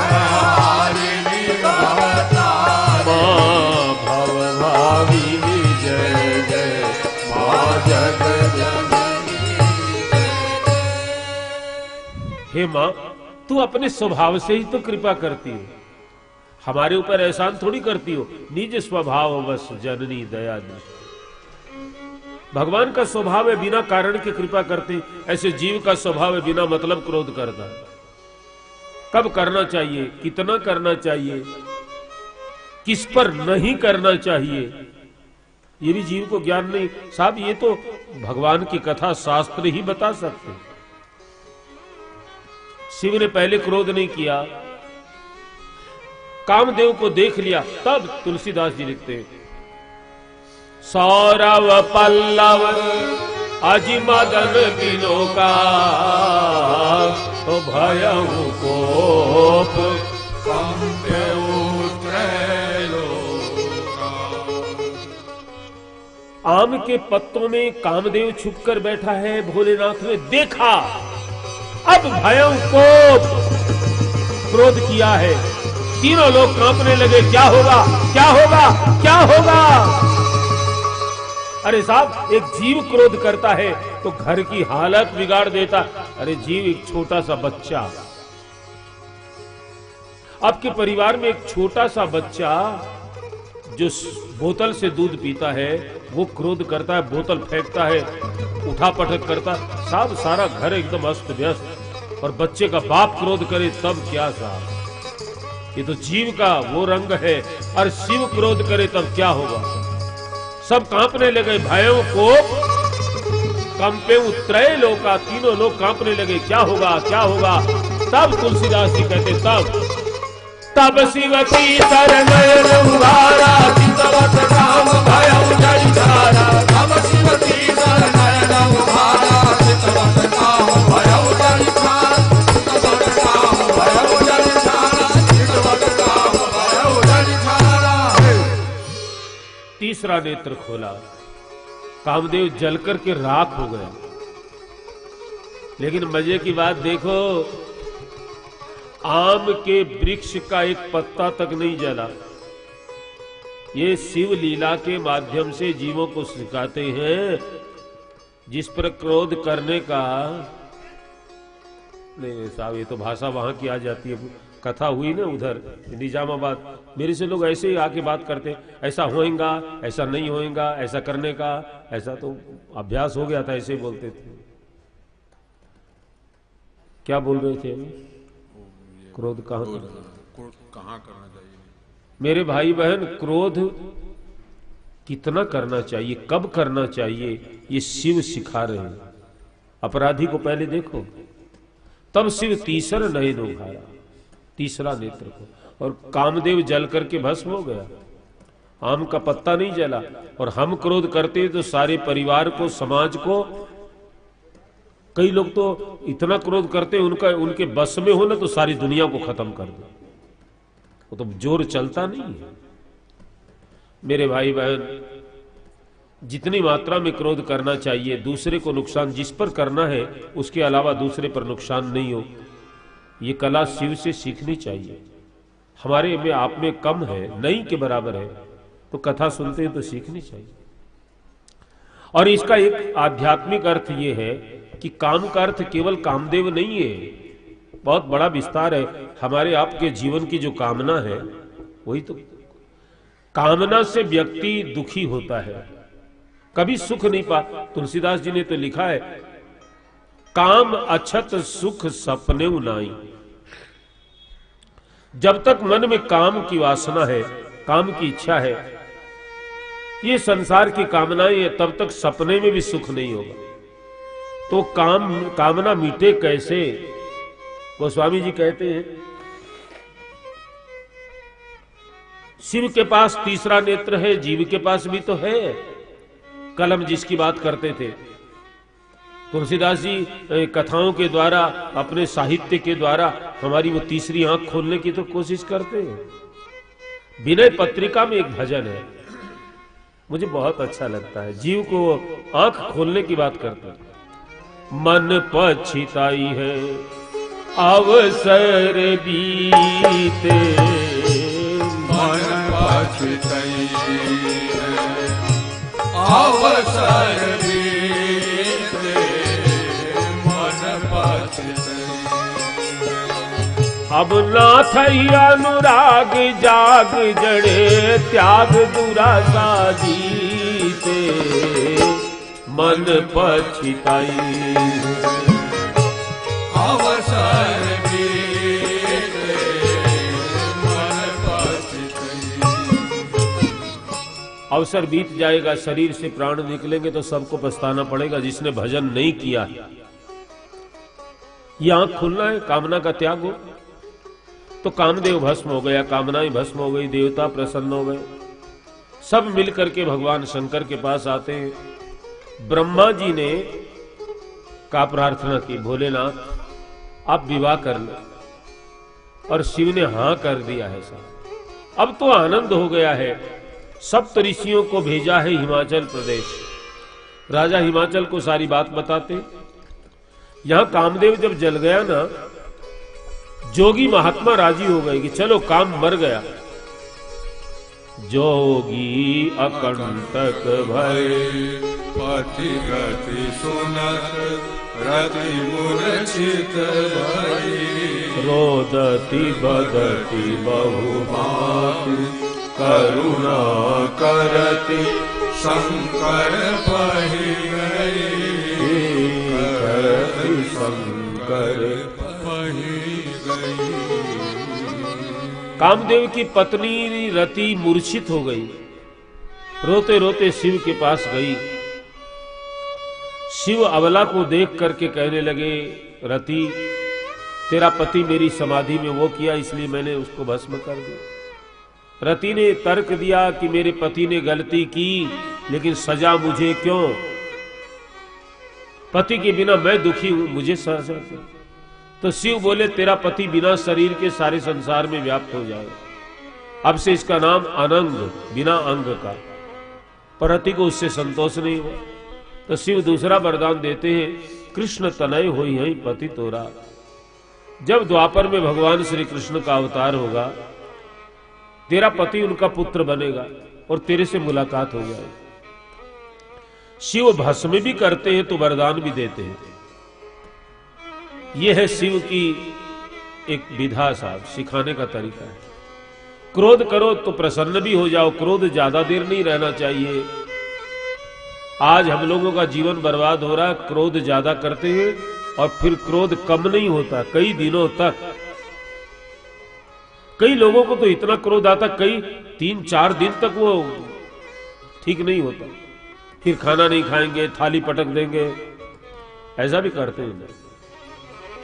हरिणी भवतारिणी, मां भव भाविनी जय जय, मां जग जननी जय जय। हे मां, तू अपने स्वभाव से ही तो कृपा करती हो, हमारे ऊपर एहसान थोड़ी करती हो। निज स्वभाव बस जननी दया दृष्टि। भगवान का स्वभाव है बिना कारण के कृपा करते, ऐसे जीव का स्वभाव है बिना मतलब क्रोध करता। कब करना चाहिए, कितना करना चाहिए, किस पर नहीं करना चाहिए, ये भी जीव को ज्ञान नहीं। साहब ये तो भगवान की कथा शास्त्र ही बता सकते। शिव ने पहले क्रोध नहीं किया, कामदेव को देख लिया, तब तुलसीदास जी लिखते हैं सौरव पल्लव अजि मदन बिनो का, तो भयहु कोप कंपेउ त्रैलोका। आम के पत्तों में कामदेव छुपकर बैठा है, भोलेनाथ ने देखा, अब भयहु कोप क्रोध किया है। तीनों लोग कांपने लगे, क्या होगा क्या होगा क्या होगा। अरे साहब, एक जीव क्रोध करता है तो घर की हालत बिगाड़ देता। अरे जीव एक छोटा सा बच्चा, आपके परिवार में एक छोटा सा बच्चा जो बोतल से दूध पीता है वो क्रोध करता है, बोतल फेंकता है, उठा पटक करता। साहब सारा घर एकदम अस्त व्यस्त। और बच्चे का बाप क्रोध करे तब क्या साहब, ये तो जीव का वो रंग है। और शिव क्रोध करे तब क्या होगा? सब कांपने लगे, भयों को कंपे त्रय लोका, तीनों लोग कांपने लगे, क्या होगा क्या होगा। तब तुलसीदास जी कहते तब शिव की शरण उबारा, चितवत काम भयउ जरि धारा। तब शिव की शरण उबारा, चितवत काम भयउ जरि धारा, चितवत काम भयउ जरि धारा, चितवत काम भयउ जरि धारा। तीसरा नेत्र खोला, कामदेव जलकर के राख हो गए। लेकिन मजे की बात देखो, आम के वृक्ष का एक पत्ता तक नहीं जला। ये शिव लीला के माध्यम से जीवों को सिखाते हैं, जिस पर क्रोध करने का नहीं साहब, ये तो भाषा वहां की आ जाती है। कथा हुई ना उधर निजामाबाद, मेरे से लोग ऐसे ही आके बात करते, ऐसा होएगा ऐसा नहीं होएगा, ऐसा करने का, ऐसा तो अभ्यास हो गया था, ऐसे बोलते थे। क्या बोल रहे थे? क्रोध कहां करना चाहिए? मेरे भाई बहन, क्रोध कितना करना चाहिए, कब करना चाहिए, ये शिव सिखा रहे हैं। अपराधी को पहले देखो, तब शिव तीसरा नयन उघारा, तीसरा नेत्र को, और कामदेव जल करके भस्म हो गया, आम का पत्ता नहीं जला। और हम क्रोध करते तो सारे परिवार को, समाज को, कई लोग तो इतना क्रोध करते उनके बस में हो ना तो सारी दुनिया को खत्म कर दो, वो तो जोर चलता नहीं है। मेरे भाई बहन, जितनी मात्रा में क्रोध करना चाहिए, दूसरे को नुकसान जिस पर करना है उसके अलावा दूसरे पर नुकसान नहीं हो, ये कला शिव से सीखनी चाहिए। हमारे में आप में कम है, नहीं के बराबर है, तो कथा सुनते हैं तो सीखनी चाहिए। और इसका एक आध्यात्मिक अर्थ ये है कि काम का अर्थ केवल कामदेव नहीं है, बहुत बड़ा विस्तार है। हमारे आपके जीवन की जो कामना है, वही तो कामना से व्यक्ति दुखी होता है, कभी सुख नहीं पा। तुलसीदास जी ने तो लिखा है, काम अछत सुख सपने उनाई। जब तक मन में काम की वासना है, काम की इच्छा है, ये संसार की कामनाएं है, तब तक सपने में भी सुख नहीं होगा। तो कामना मिटे कैसे? गोस्वामी जी कहते हैं, शिव के पास तीसरा नेत्र है, जीव के पास भी तो है। कल हम जिसकी बात करते थे, तुलसीदास जी कथाओं के द्वारा, अपने साहित्य के द्वारा हमारी वो तीसरी आंख खोलने की तो कोशिश करते हैं। विनय पत्रिका में एक भजन है, मुझे बहुत अच्छा लगता है। जीव को आंख खोलने की बात करते हैं। मन पछताई है अवसर बीते, मन पछताई है अवसर बीते, मन पछताई। अब नाथ अनुराग जाग जड़े, त्याग दुरासा जीते, मन पछताई अवसर बीते, मन पछताई। अवसर बीत जाएगा, शरीर से प्राण निकलेंगे तो सबको पछताना पड़ेगा जिसने भजन नहीं किया। ये आंख खुलना है, कामना का त्याग हो। तो कामदेव भस्म हो गया, कामनाएं भस्म हो गई, देवता प्रसन्न हो गए। सब मिलकर के भगवान शंकर के पास आते हैं। ब्रह्मा जी ने का प्रार्थना की, भोलेनाथ आप विवाह कर लो, और शिव ने हां कर दिया है। साहब अब तो आनंद हो गया है। सप्त ऋषियों को भेजा है हिमाचल प्रदेश। राजा हिमाचल को सारी बात बताते। यहां कामदेव जब जल गया ना, जोगी महात्मा राजी हो गए कि चलो काम मर गया। जोगी अकंटक भय, पति गति सुनत रति मूर्छित भई, रोदति बदति बहुबात, करुणा करति शंकर पहि गए, करति शंकर पहि गई। कामदेव की पत्नी रति मूर्छित हो गई, रोते रोते शिव के पास गई। शिव अबला को देख करके कहने लगे, रति तेरा पति मेरी समाधि में वो किया, इसलिए मैंने उसको भस्म कर दिया। रति ने तर्क दिया कि मेरे पति ने गलती की, लेकिन सजा मुझे क्यों? पति के बिना मैं दुखी हूं, मुझे सजा क्यों? तो शिव बोले, तेरा पति बिना शरीर के सारे संसार में व्याप्त हो जाएगा। अब से इसका नाम अनंग, बिना अंग का। पर रति को उससे संतोष नहीं हुआ, तो शिव दूसरा वरदान देते हैं, कृष्ण तनय होई है पति तोरा। जब द्वापर में भगवान श्री कृष्ण का अवतार होगा, तेरा पति उनका पुत्र बनेगा और तेरे से मुलाकात हो जाएगी। शिव भस्म भी करते हैं तो वरदान भी देते हैं। यह है शिव की एक विधा, साहब सिखाने का तरीका है। क्रोध करो तो प्रसन्न भी हो जाओ, क्रोध ज्यादा देर नहीं रहना चाहिए। आज हम लोगों का जीवन बर्बाद हो रहा है, क्रोध ज्यादा करते हैं और फिर क्रोध कम नहीं होता कई दिनों तक। कई लोगों को तो इतना क्रोध आता, कई 3-4 दिन तक वो ठीक नहीं होता, फिर खाना नहीं खाएंगे, थाली पटक देंगे, ऐसा भी करते हैं।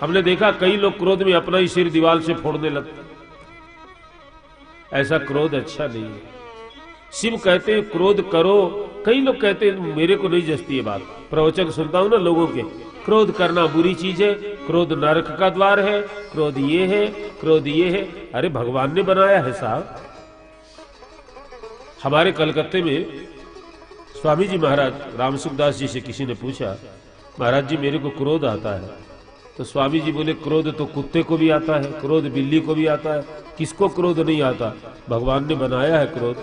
हमने देखा कई लोग क्रोध में अपना ही सिर दीवार से फोड़ने लगते। ऐसा क्रोध अच्छा नहीं है। शिव कहते हैं क्रोध करो। कई लोग कहते हैं, मेरे को नहीं जचती है बात, प्रवचन सुनता हूं ना लोगों के, क्रोध करना बुरी चीज है, क्रोध नरक का द्वार है, क्रोध ये है, क्रोध ये है। अरे भगवान ने बनाया है साहब। हमारे कलकत्ते में स्वामी जी महाराज रामसुखदास जी से किसी ने पूछा, महाराज जी मेरे को क्रोध आता है। तो स्वामी जी बोले, क्रोध तो कुत्ते को भी आता है, क्रोध बिल्ली को भी आता है, किसको क्रोध नहीं आता? भगवान ने बनाया है क्रोध,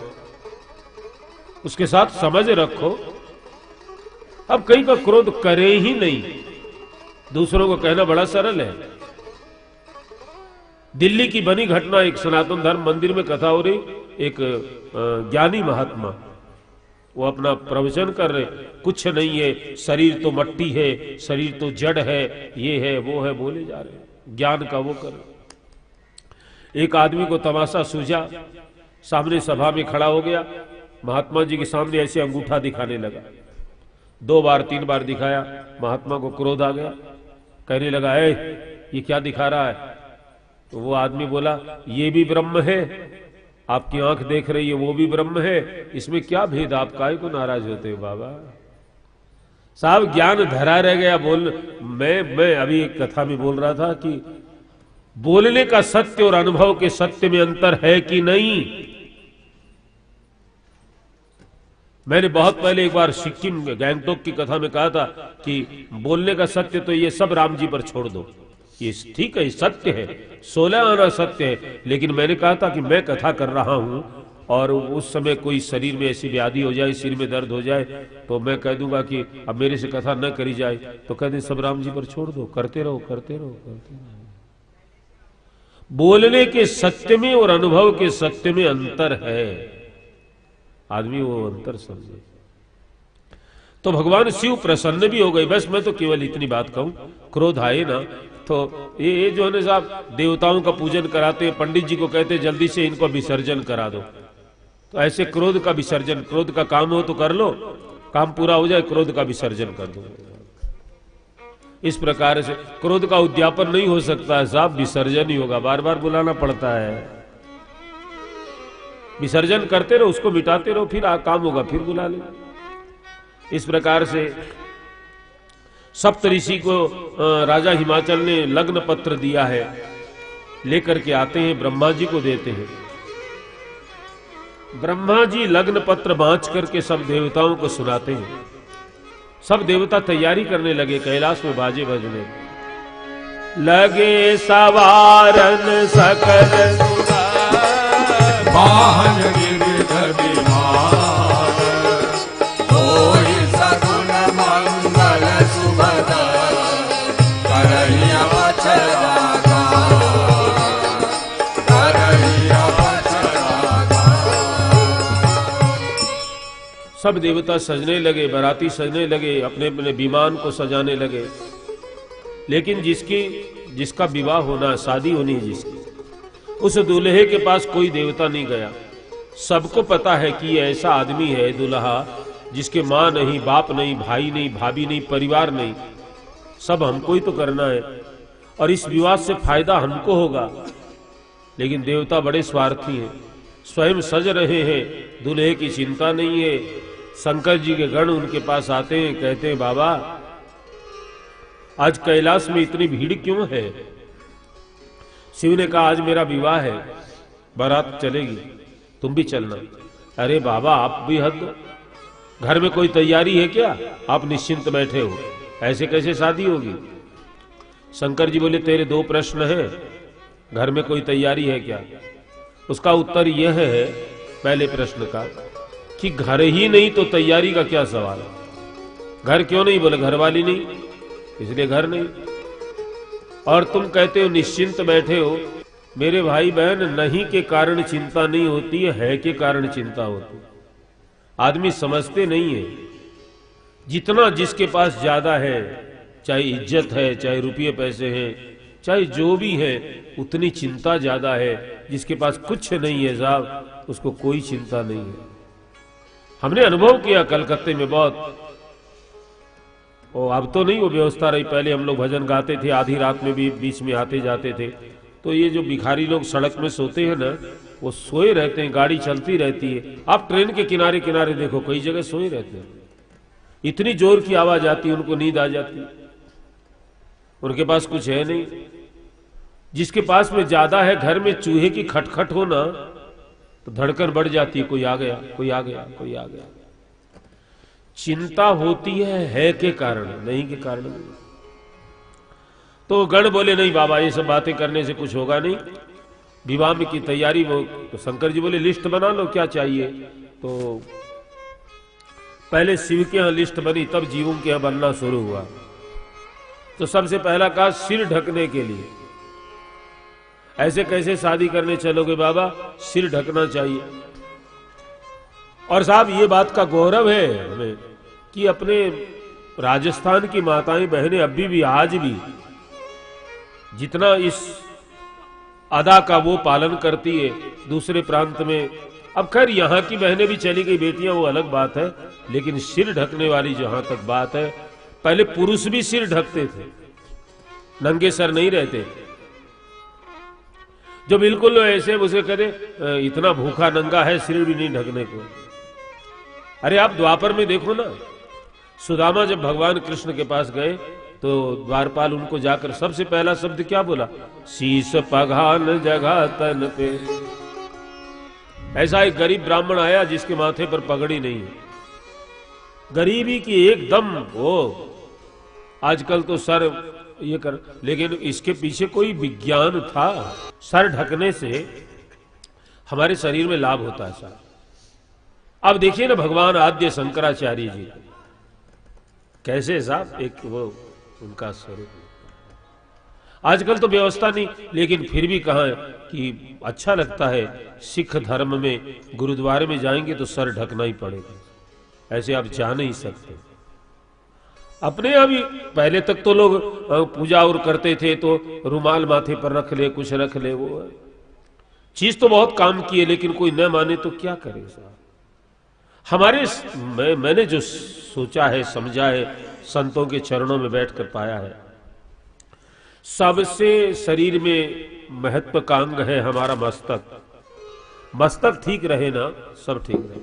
उसके साथ समझ रखो। अब कहीं का क्रोध करे ही नहीं, दूसरों को कहना बड़ा सरल है। दिल्ली की बनी घटना, एक सनातन धर्म मंदिर में कथा हो रही, एक ज्ञानी महात्मा वो अपना प्रवचन कर रहे, कुछ नहीं है, शरीर तो मट्टी है, शरीर तो जड़ है, ये है वो है, बोले जा रहे, ज्ञान का वो कर। एक आदमी को तमाशा सूझा, सामने सभा में खड़ा हो गया, महात्मा जी के सामने ऐसे अंगूठा दिखाने लगा। 2 बार 3 बार दिखाया, महात्मा को क्रोध आ गया, कहने लगा, ये क्या दिखा रहा है? तो वो आदमी बोला, ये भी ब्रह्म है, आपकी आंख देख रही है वो भी ब्रह्म है, इसमें क्या भेद, आप काहे को नाराज होते हो बाबा? साहब ज्ञान धरा रह गया। बोल मैं अभी एक कथा में बोल रहा था कि बोलने का सत्य और अनुभव के सत्य में अंतर है कि नहीं। मैंने बहुत पहले एक बार सिक्किम गैंगटोक की कथा में कहा था कि बोलने का सत्य तो ये सब राम जी पर छोड़ दो, ये ठीक है, सत्य है, 16 आना सत्य है। लेकिन मैंने कहा था कि मैं कथा कर रहा हूं और उस समय कोई शरीर में ऐसी व्याधि हो जाए, सिर में दर्द हो जाए, तो मैं कह दूंगा कि अब मेरे से कथा न करी जाए, तो कहते सब राम जी पर छोड़ दो, करते रहो करते रहो करते रहो। बोलने के सत्य में और अनुभव के सत्य में अंतर है, आदमी वो अंतर समझे। तो भगवान शिव प्रसन्न भी हो गए। बस मैं तो केवल इतनी बात कहूं, क्रोध आए ना तो ये जो है ना साहब, देवताओं का पूजन कराते हैं, पंडित जी को कहते जल्दी से इनको विसर्जन करा दो। तो ऐसे क्रोध का विसर्जन, क्रोध का काम हो तो कर लो, काम पूरा हो जाए क्रोध का विसर्जन कर दो। इस प्रकार से क्रोध का उद्यापन नहीं हो सकता है साहब, विसर्जन ही होगा, बार बार बुलाना पड़ता है। विसर्जन करते रहो, उसको मिटाते रहो, फिर काम होगा, फिर बुला ले। इस प्रकार से सप्तऋषि को राजा हिमाचल ने लग्न पत्र दिया है, लेकर के आते हैं, ब्रह्मा जी को देते हैं। ब्रह्मा जी लग्न पत्र बांच करके सब देवताओं को सुनाते हैं। सब देवता तैयारी करने लगे, कैलाश में बाजे बजने लगे, सवारन सकल वाहन गिरधर विमान, सोई सगुन मंगल सुभद्र, करहिया बछड़ा करहिया बछड़ा। सब देवता सजने लगे, बाराती सजने लगे, अपने अपने विमान को सजाने लगे। लेकिन जिसका विवाह होना, शादी होनी है जिसकी, उस दूल्हे के पास कोई देवता नहीं गया। सबको पता है कि ये ऐसा आदमी है दूल्हा जिसके मां नहीं, बाप नहीं, भाई नहीं, भाभी नहीं, परिवार नहीं, सब हमको ही तो करना है और इस विवाह से फायदा हमको होगा। लेकिन देवता बड़े स्वार्थी हैं, स्वयं सज रहे हैं, दूल्हे की चिंता नहीं है। शंकर जी के गण उनके पास आते हैं, कहते हैं बाबा आज कैलाश में इतनी भीड़ क्यों है? शिव ने कहा आज मेरा विवाह है, बारात चलेगी, तुम भी चलना। अरे बाबा आप भी हद दो, घर में कोई तैयारी है क्या? आप निश्चिंत बैठे हो, ऐसे कैसे शादी होगी? शंकर जी बोले तेरे 2 प्रश्न हैं, घर में कोई तैयारी है क्या? उसका उत्तर यह है पहले प्रश्न का कि घर ही नहीं तो तैयारी का क्या सवाल? घर क्यों नहीं? बोले घर वाली नहीं, इसलिए घर नहीं। और तुम कहते हो निश्चिंत बैठे हो। मेरे भाई बहन, नहीं के कारण चिंता नहीं होती है के कारण चिंता होती। आदमी समझते नहीं है, जितना जिसके पास ज्यादा है, चाहे इज्जत है, चाहे रुपये पैसे हैं, चाहे जो भी है, उतनी चिंता ज्यादा है। जिसके पास कुछ नहीं है साहब, उसको कोई चिंता नहीं है। हमने अनुभव किया कलकत्ते में बहुत। अब तो नहीं वो व्यवस्था रही, पहले हम लोग भजन गाते थे, आधी रात में भी बीच में आते जाते थे। तो ये जो भिखारी लोग सड़क में सोते हैं ना, वो सोए रहते हैं, गाड़ी चलती रहती है। आप ट्रेन के किनारे किनारे देखो, कई जगह सोए रहते हैं, इतनी जोर की आवाज आती है, उनको नींद आ जाती है। उनके पास कुछ है नहीं। जिसके पास में ज्यादा है, घर में चूहे की खटखट हो ना तो धड़कन बढ़ जाती है, कोई आ गया, कोई आ गया, कोई आ गया। चिंता होती है के कारण, नहीं के कारण नहीं। तो गण बोले नहीं बाबा, ये सब बातें करने से कुछ होगा नहीं। विवाह में की तैयारी, वो तो शंकर जी बोले लिस्ट बना लो, क्या चाहिए। तो पहले शिव के यहाँ लिस्ट बनी, तब जीवों के यहाँ बनना शुरू हुआ। तो सबसे पहला कहा सिर ढकने के लिए। ऐसे कैसे शादी करने चलोगे बाबा, सिर ढकना चाहिए। और साहब ये बात का गौरव है हमें कि अपने राजस्थान की माताएं बहनें अभी भी, आज भी जितना इस अदा का वो पालन करती है दूसरे प्रांत में। अब खैर यहाँ की बहनें भी चली गई, बेटियां, वो अलग बात है, लेकिन सिर ढकने वाली जहां तक बात है, पहले पुरुष भी सिर ढकते थे, नंगे सर नहीं रहते। जो बिल्कुल ऐसे उसे करे इतना भूखा नंगा है, सिर भी नहीं ढकने को। अरे आप द्वापर में देखो ना, सुदामा जब भगवान कृष्ण के पास गए तो द्वारपाल उनको जाकर सबसे पहला शब्द क्या बोला, शीश पघान जगह तन पे। ऐसा एक गरीब ब्राह्मण आया जिसके माथे पर पगड़ी नहीं है, गरीबी की एकदम वो। आजकल तो सर ये कर, लेकिन इसके पीछे कोई विज्ञान था। सर ढकने से हमारे शरीर में लाभ होता है सर। अब देखिए ना भगवान आद्य शंकराचार्य जी कैसे साहब, एक वो उनका स्वरूप। आजकल तो व्यवस्था नहीं, लेकिन फिर भी कहा कि अच्छा लगता है। सिख धर्म में गुरुद्वारे में जाएंगे तो सर ढकना ही पड़ेगा, ऐसे आप जा नहीं सकते। अपने यहाँ भी पहले तक तो लोग पूजा और करते थे तो रुमाल माथे पर रख ले, कुछ रख ले, वो चीज तो बहुत काम की है, लेकिन कोई न माने तो क्या करे साहब। हमारे मैंने जो सोचा है, समझा है, संतों के चरणों में बैठकर पाया है, सबसे शरीर में महत्व का अंग है हमारा मस्तक। मस्तक ठीक रहे ना, सब ठीक रहे।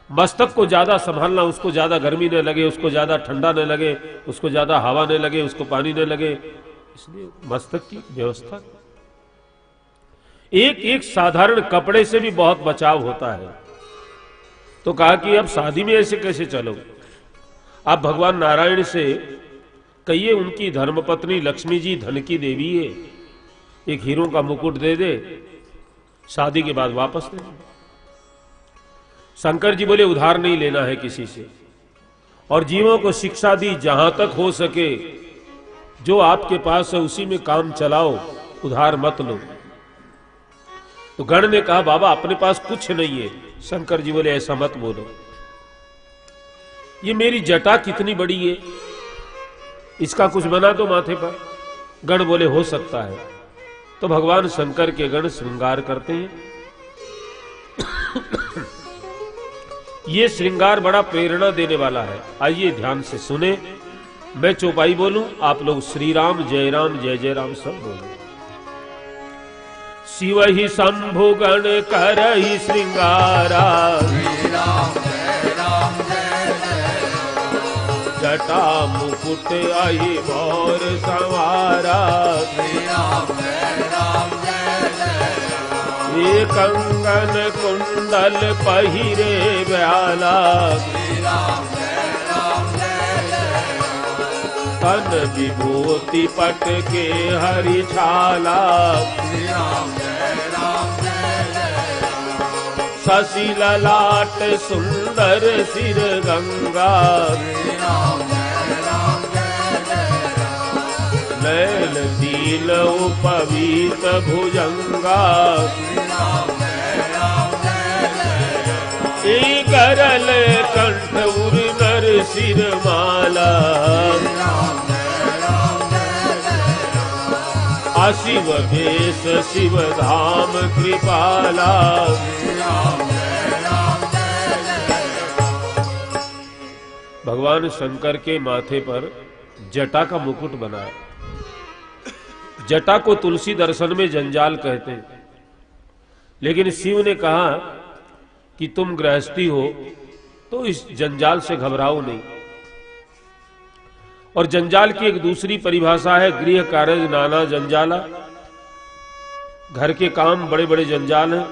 मस्तक को ज्यादा संभालना, उसको ज्यादा गर्मी न लगे, उसको ज्यादा ठंडा न लगे, उसको ज्यादा हवा न लगे, उसको पानी न लगे, इसलिए मस्तक की व्यवस्था। एक एक साधारण कपड़े से भी बहुत बचाव होता है। तो कहा कि अब शादी में ऐसे कैसे चलोगे। आप भगवान नारायण से कहिए, उनकी धर्मपत्नी लक्ष्मी जी धन की देवी है, एक हीरो का मुकुट दे दे, शादी के बाद वापस दे दे। शंकर जी बोले उधार नहीं लेना है किसी से, और जीवों को शिक्षा दी जहां तक हो सके जो आपके पास है उसी में काम चलाओ, उधार मत लो। तो गण ने कहा बाबा अपने पास कुछ नहीं है। शंकर जी बोले ऐसा मत बोलो, ये मेरी जटा कितनी बड़ी है, इसका कुछ बना दो माथे पर। गण बोले हो सकता है। तो भगवान शंकर के गण श्रृंगार करते हैं। ये श्रृंगार बड़ा प्रेरणा देने वाला है। आइए ध्यान से सुने, मैं चौपाई बोलूं, आप लोग श्री राम जय राम सब बोलो। शिव ही शंभु गण करहि श्रृंगारा, जटा मुकुट आई और संवारा, ये कंगन कुंडल पहिरे ब्याला, तन विभूति पट के हरि छाला, शशि ललाट सुंदर सिर गंगा, नैन दीन उपवीत भुजंगा, करल कंठ उर नर सिर माला, अशिव भेष शिव धाम कृपाला। भगवान शंकर के माथे पर जटा का मुकुट बनाया। जटा को तुलसी दर्शन में जंजाल कहते हैं। लेकिन शिव ने कहा कि तुम गृहस्थी हो तो इस जंजाल से घबराओ नहीं। और जंजाल की एक दूसरी परिभाषा है गृह कार्य नाना जंजाला, घर के काम बड़े बड़े जंजाल हैं।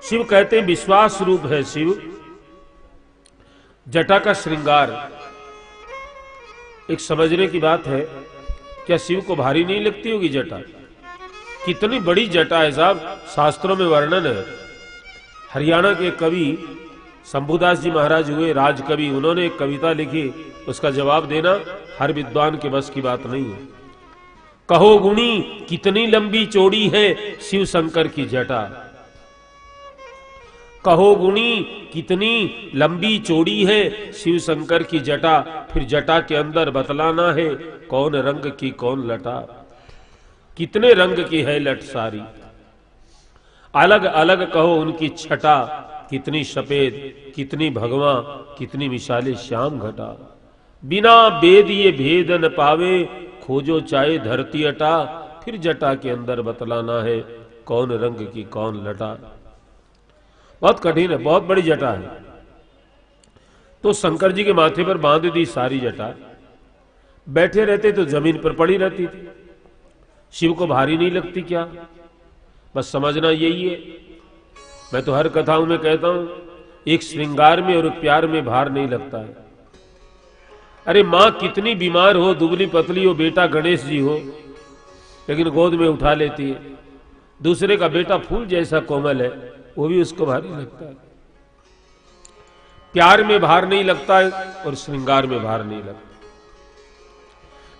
शिव कहते हैं विश्वास रूप है शिव। जटा का श्रृंगार एक समझने की बात है, क्या शिव को भारी नहीं लगती होगी जटा? कितनी बड़ी जटा है साहब, शास्त्रों में वर्णन है। हरियाणा के कवि शंभुदास जी महाराज हुए राजकवि, उन्होंने एक कविता लिखी, उसका जवाब देना हर विद्वान के बस की बात नहीं है। कहो गुणी कितनी लंबी चौड़ी है शिव शंकर की जटा, कहो गुणी कितनी लंबी चौड़ी है शिव शंकर की जटा, फिर जटा के अंदर बतलाना है कौन रंग की कौन लटा। कितने रंग की है लट सारी, अलग अलग कहो उनकी छटा, कितनी सफेद कितनी भगवा कितनी मिसाले श्याम घटा। बिना भेद ये भेद न पावे, खोजो चाहे धरती अटा, फिर जटा के अंदर बतलाना है कौन रंग की कौन लटा। बहुत कठिन है, बहुत बड़ी जटा है। तो शंकर जी के माथे पर बांध दी सारी जटा, बैठे रहते तो जमीन पर पड़ी रहती थी। शिव को भारी नहीं लगती क्या? बस समझना यही है। मैं तो हर कथाओं में कहता हूं एक श्रृंगार में और प्यार में भार नहीं लगता है। अरे मां कितनी बीमार हो, दुबली पतली हो, बेटा गणेश जी हो, लेकिन गोद में उठा लेती है। दूसरे का बेटा फूल जैसा कोमल है, वो भी उसको भारी लगता है। प्यार में भार नहीं लगता है और श्रृंगार में भार नहीं लगता।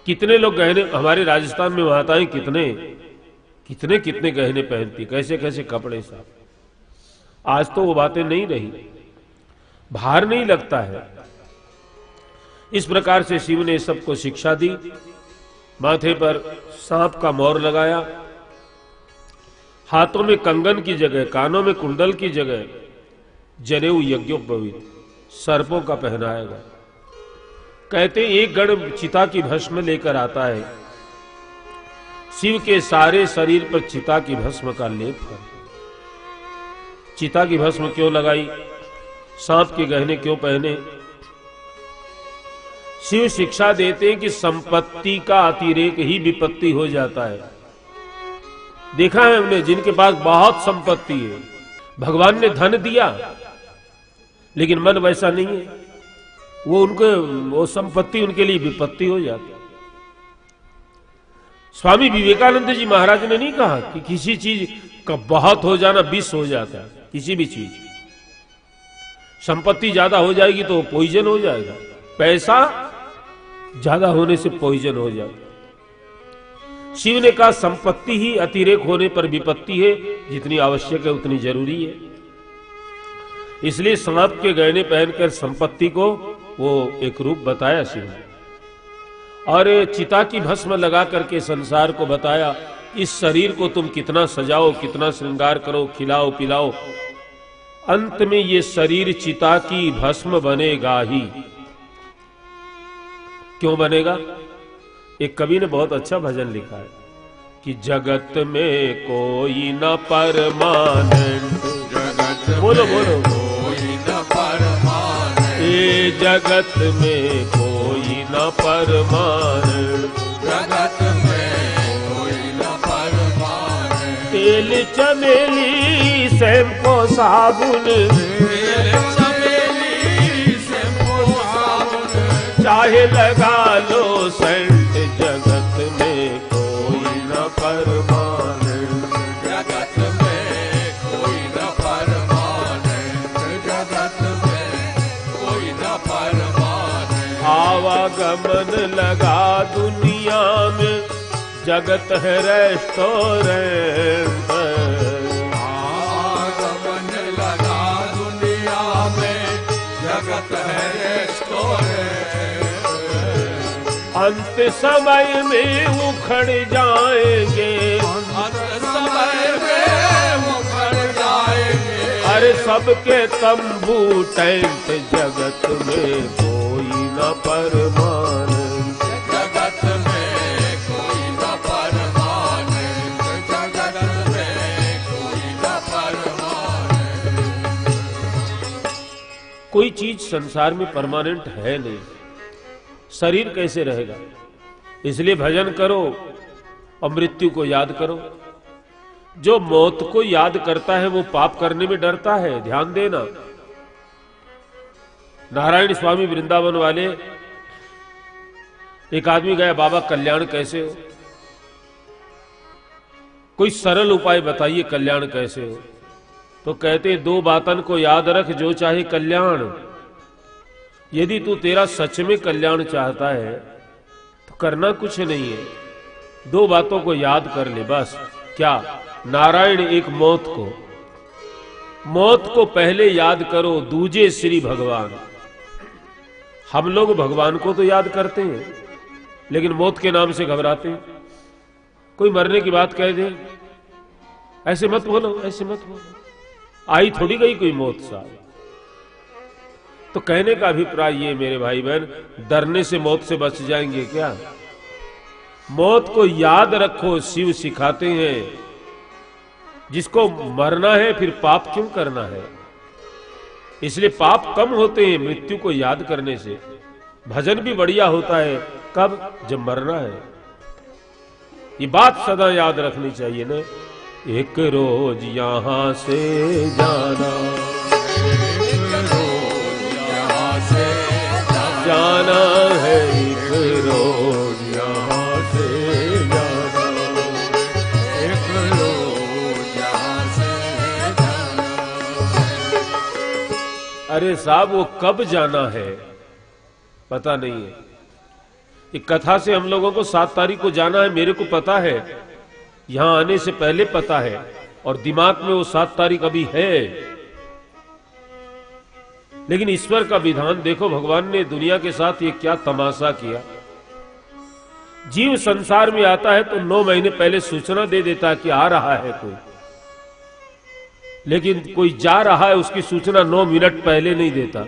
कितने लोग गहने, हमारे राजस्थान में माताएं कितने कितने कितने गहने पहनती, कैसे कैसे कपड़े साहब। आज तो वो बातें नहीं रही, भार नहीं लगता है। इस प्रकार से शिव ने सबको शिक्षा दी। माथे पर सांप का मोर लगाया, हाथों में कंगन की जगह, कानों में कुंडल की जगह जनेऊ यज्ञोपवीत सर्पों का पहनाएगा। कहते एक गण चिता की भस्म लेकर आता है, शिव के सारे शरीर पर चिता की भस्म का लेप कर। चिता की भस्म क्यों लगाई? सांप के गहने क्यों पहने? शिव शिक्षा देते हैं कि संपत्ति का अतिरेक ही विपत्ति हो जाता है। देखा है हमने, जिनके पास बहुत संपत्ति है, भगवान ने धन दिया लेकिन मन वैसा नहीं है, वो संपत्ति उनके लिए विपत्ति हो जाती है। स्वामी विवेकानंद जी महाराज ने नहीं कहा कि किसी चीज का बहुत हो जाना विष हो जाता है। किसी भी चीज संपत्ति ज्यादा हो जाएगी तो पॉइजन हो जाएगा, पैसा ज्यादा होने से पॉइजन हो जाएगा। शिव ने कहा संपत्ति ही अतिरेक होने पर विपत्ति है, जितनी आवश्यक है उतनी जरूरी है। इसलिए सांप के गहने पहनकर संपत्ति को वो एक रूप बताया शिव ने, और चिता की भस्म लगा करके संसार को बताया इस शरीर को तुम कितना सजाओ, कितना श्रृंगार करो, खिलाओ पिलाओ, अंत में ये शरीर चिता की भस्म बनेगा ही। क्यों बनेगा? एक कवि ने बहुत अच्छा भजन लिखा है कि जगत में कोई न परमानेंट, बोलो बोलो, कोई न परमानेंट, ये जगत में कोई न परमानेंट, जगत में कोई न परमानेंट। तेल चमेली शैम्पू साबुन, तेल चमेली शैम्पू साबुन, चाहे लगा लो सेंट, जगत में कोई न परमानेंट, जगत में कोई न परमानेंट, जगत में कोई न परमानेंट। आवागमन लगा दुनिया में, जगत है रेस्टोरेंट, आगमन लगा दुनिया में, जगत है रेस्टोरेंट। अंत समय में उखड़ जाएंगे, अंत समय में उखड़ जाएंगे, अरे सबके तंबू टेंट, जगत में कोई न परमानेंट, जगत में कोई न परमानेंट, जगत में कोई न परमानेंट। कोई चीज संसार में परमानेंट है नहीं, शरीर कैसे रहेगा। इसलिए भजन करो और मृत्यु को याद करो। जो मौत को याद करता है वो पाप करने में डरता है, ध्यान देना। नारायण स्वामी वृंदावन वाले, एक आदमी गया, बाबा कल्याण कैसे हो, कोई सरल उपाय बताइए कल्याण कैसे हो। तो कहते 2 बातन को याद रख जो चाहे कल्याण। यदि तू तेरा सच में कल्याण चाहता है तो करना कुछ नहीं है, 2 बातों को याद कर ले बस। क्या? नारायण एक मौत को पहले याद करो, दूजे श्री भगवान। हम लोग भगवान को तो याद करते हैं लेकिन मौत के नाम से घबराते हैं। कोई मरने की बात कह दे, ऐसे मत बोलो, ऐसे मत बोलो, आई थोड़ी गई कोई मौत साहब। तो कहने का अभिप्राय ये मेरे भाई बहन, डरने से मौत से बच जाएंगे क्या? मौत को याद रखो, शिव सिखाते हैं। जिसको मरना है फिर पाप क्यों करना है? इसलिए पाप कम होते हैं मृत्यु को याद करने से। भजन भी बढ़िया होता है, कब? जब मरना है। ये बात सदा याद रखनी चाहिए ना। एक रोज यहां से जाना, जाना है, एक रोज यहां से जाना, एक रोज यहाँ से जाना। अरे साहब वो कब जाना है पता नहीं है। एक कथा से हम लोगों को 7 तारीख को जाना है, मेरे को पता है, यहां आने से पहले पता है, और दिमाग में वो 7 तारीख अभी है। लेकिन ईश्वर का विधान देखो, भगवान ने दुनिया के साथ ये क्या तमाशा किया। जीव संसार में आता है तो 9 महीने पहले सूचना दे देता है कि आ रहा है कोई, लेकिन कोई जा रहा है उसकी सूचना 9 मिनट पहले नहीं देता।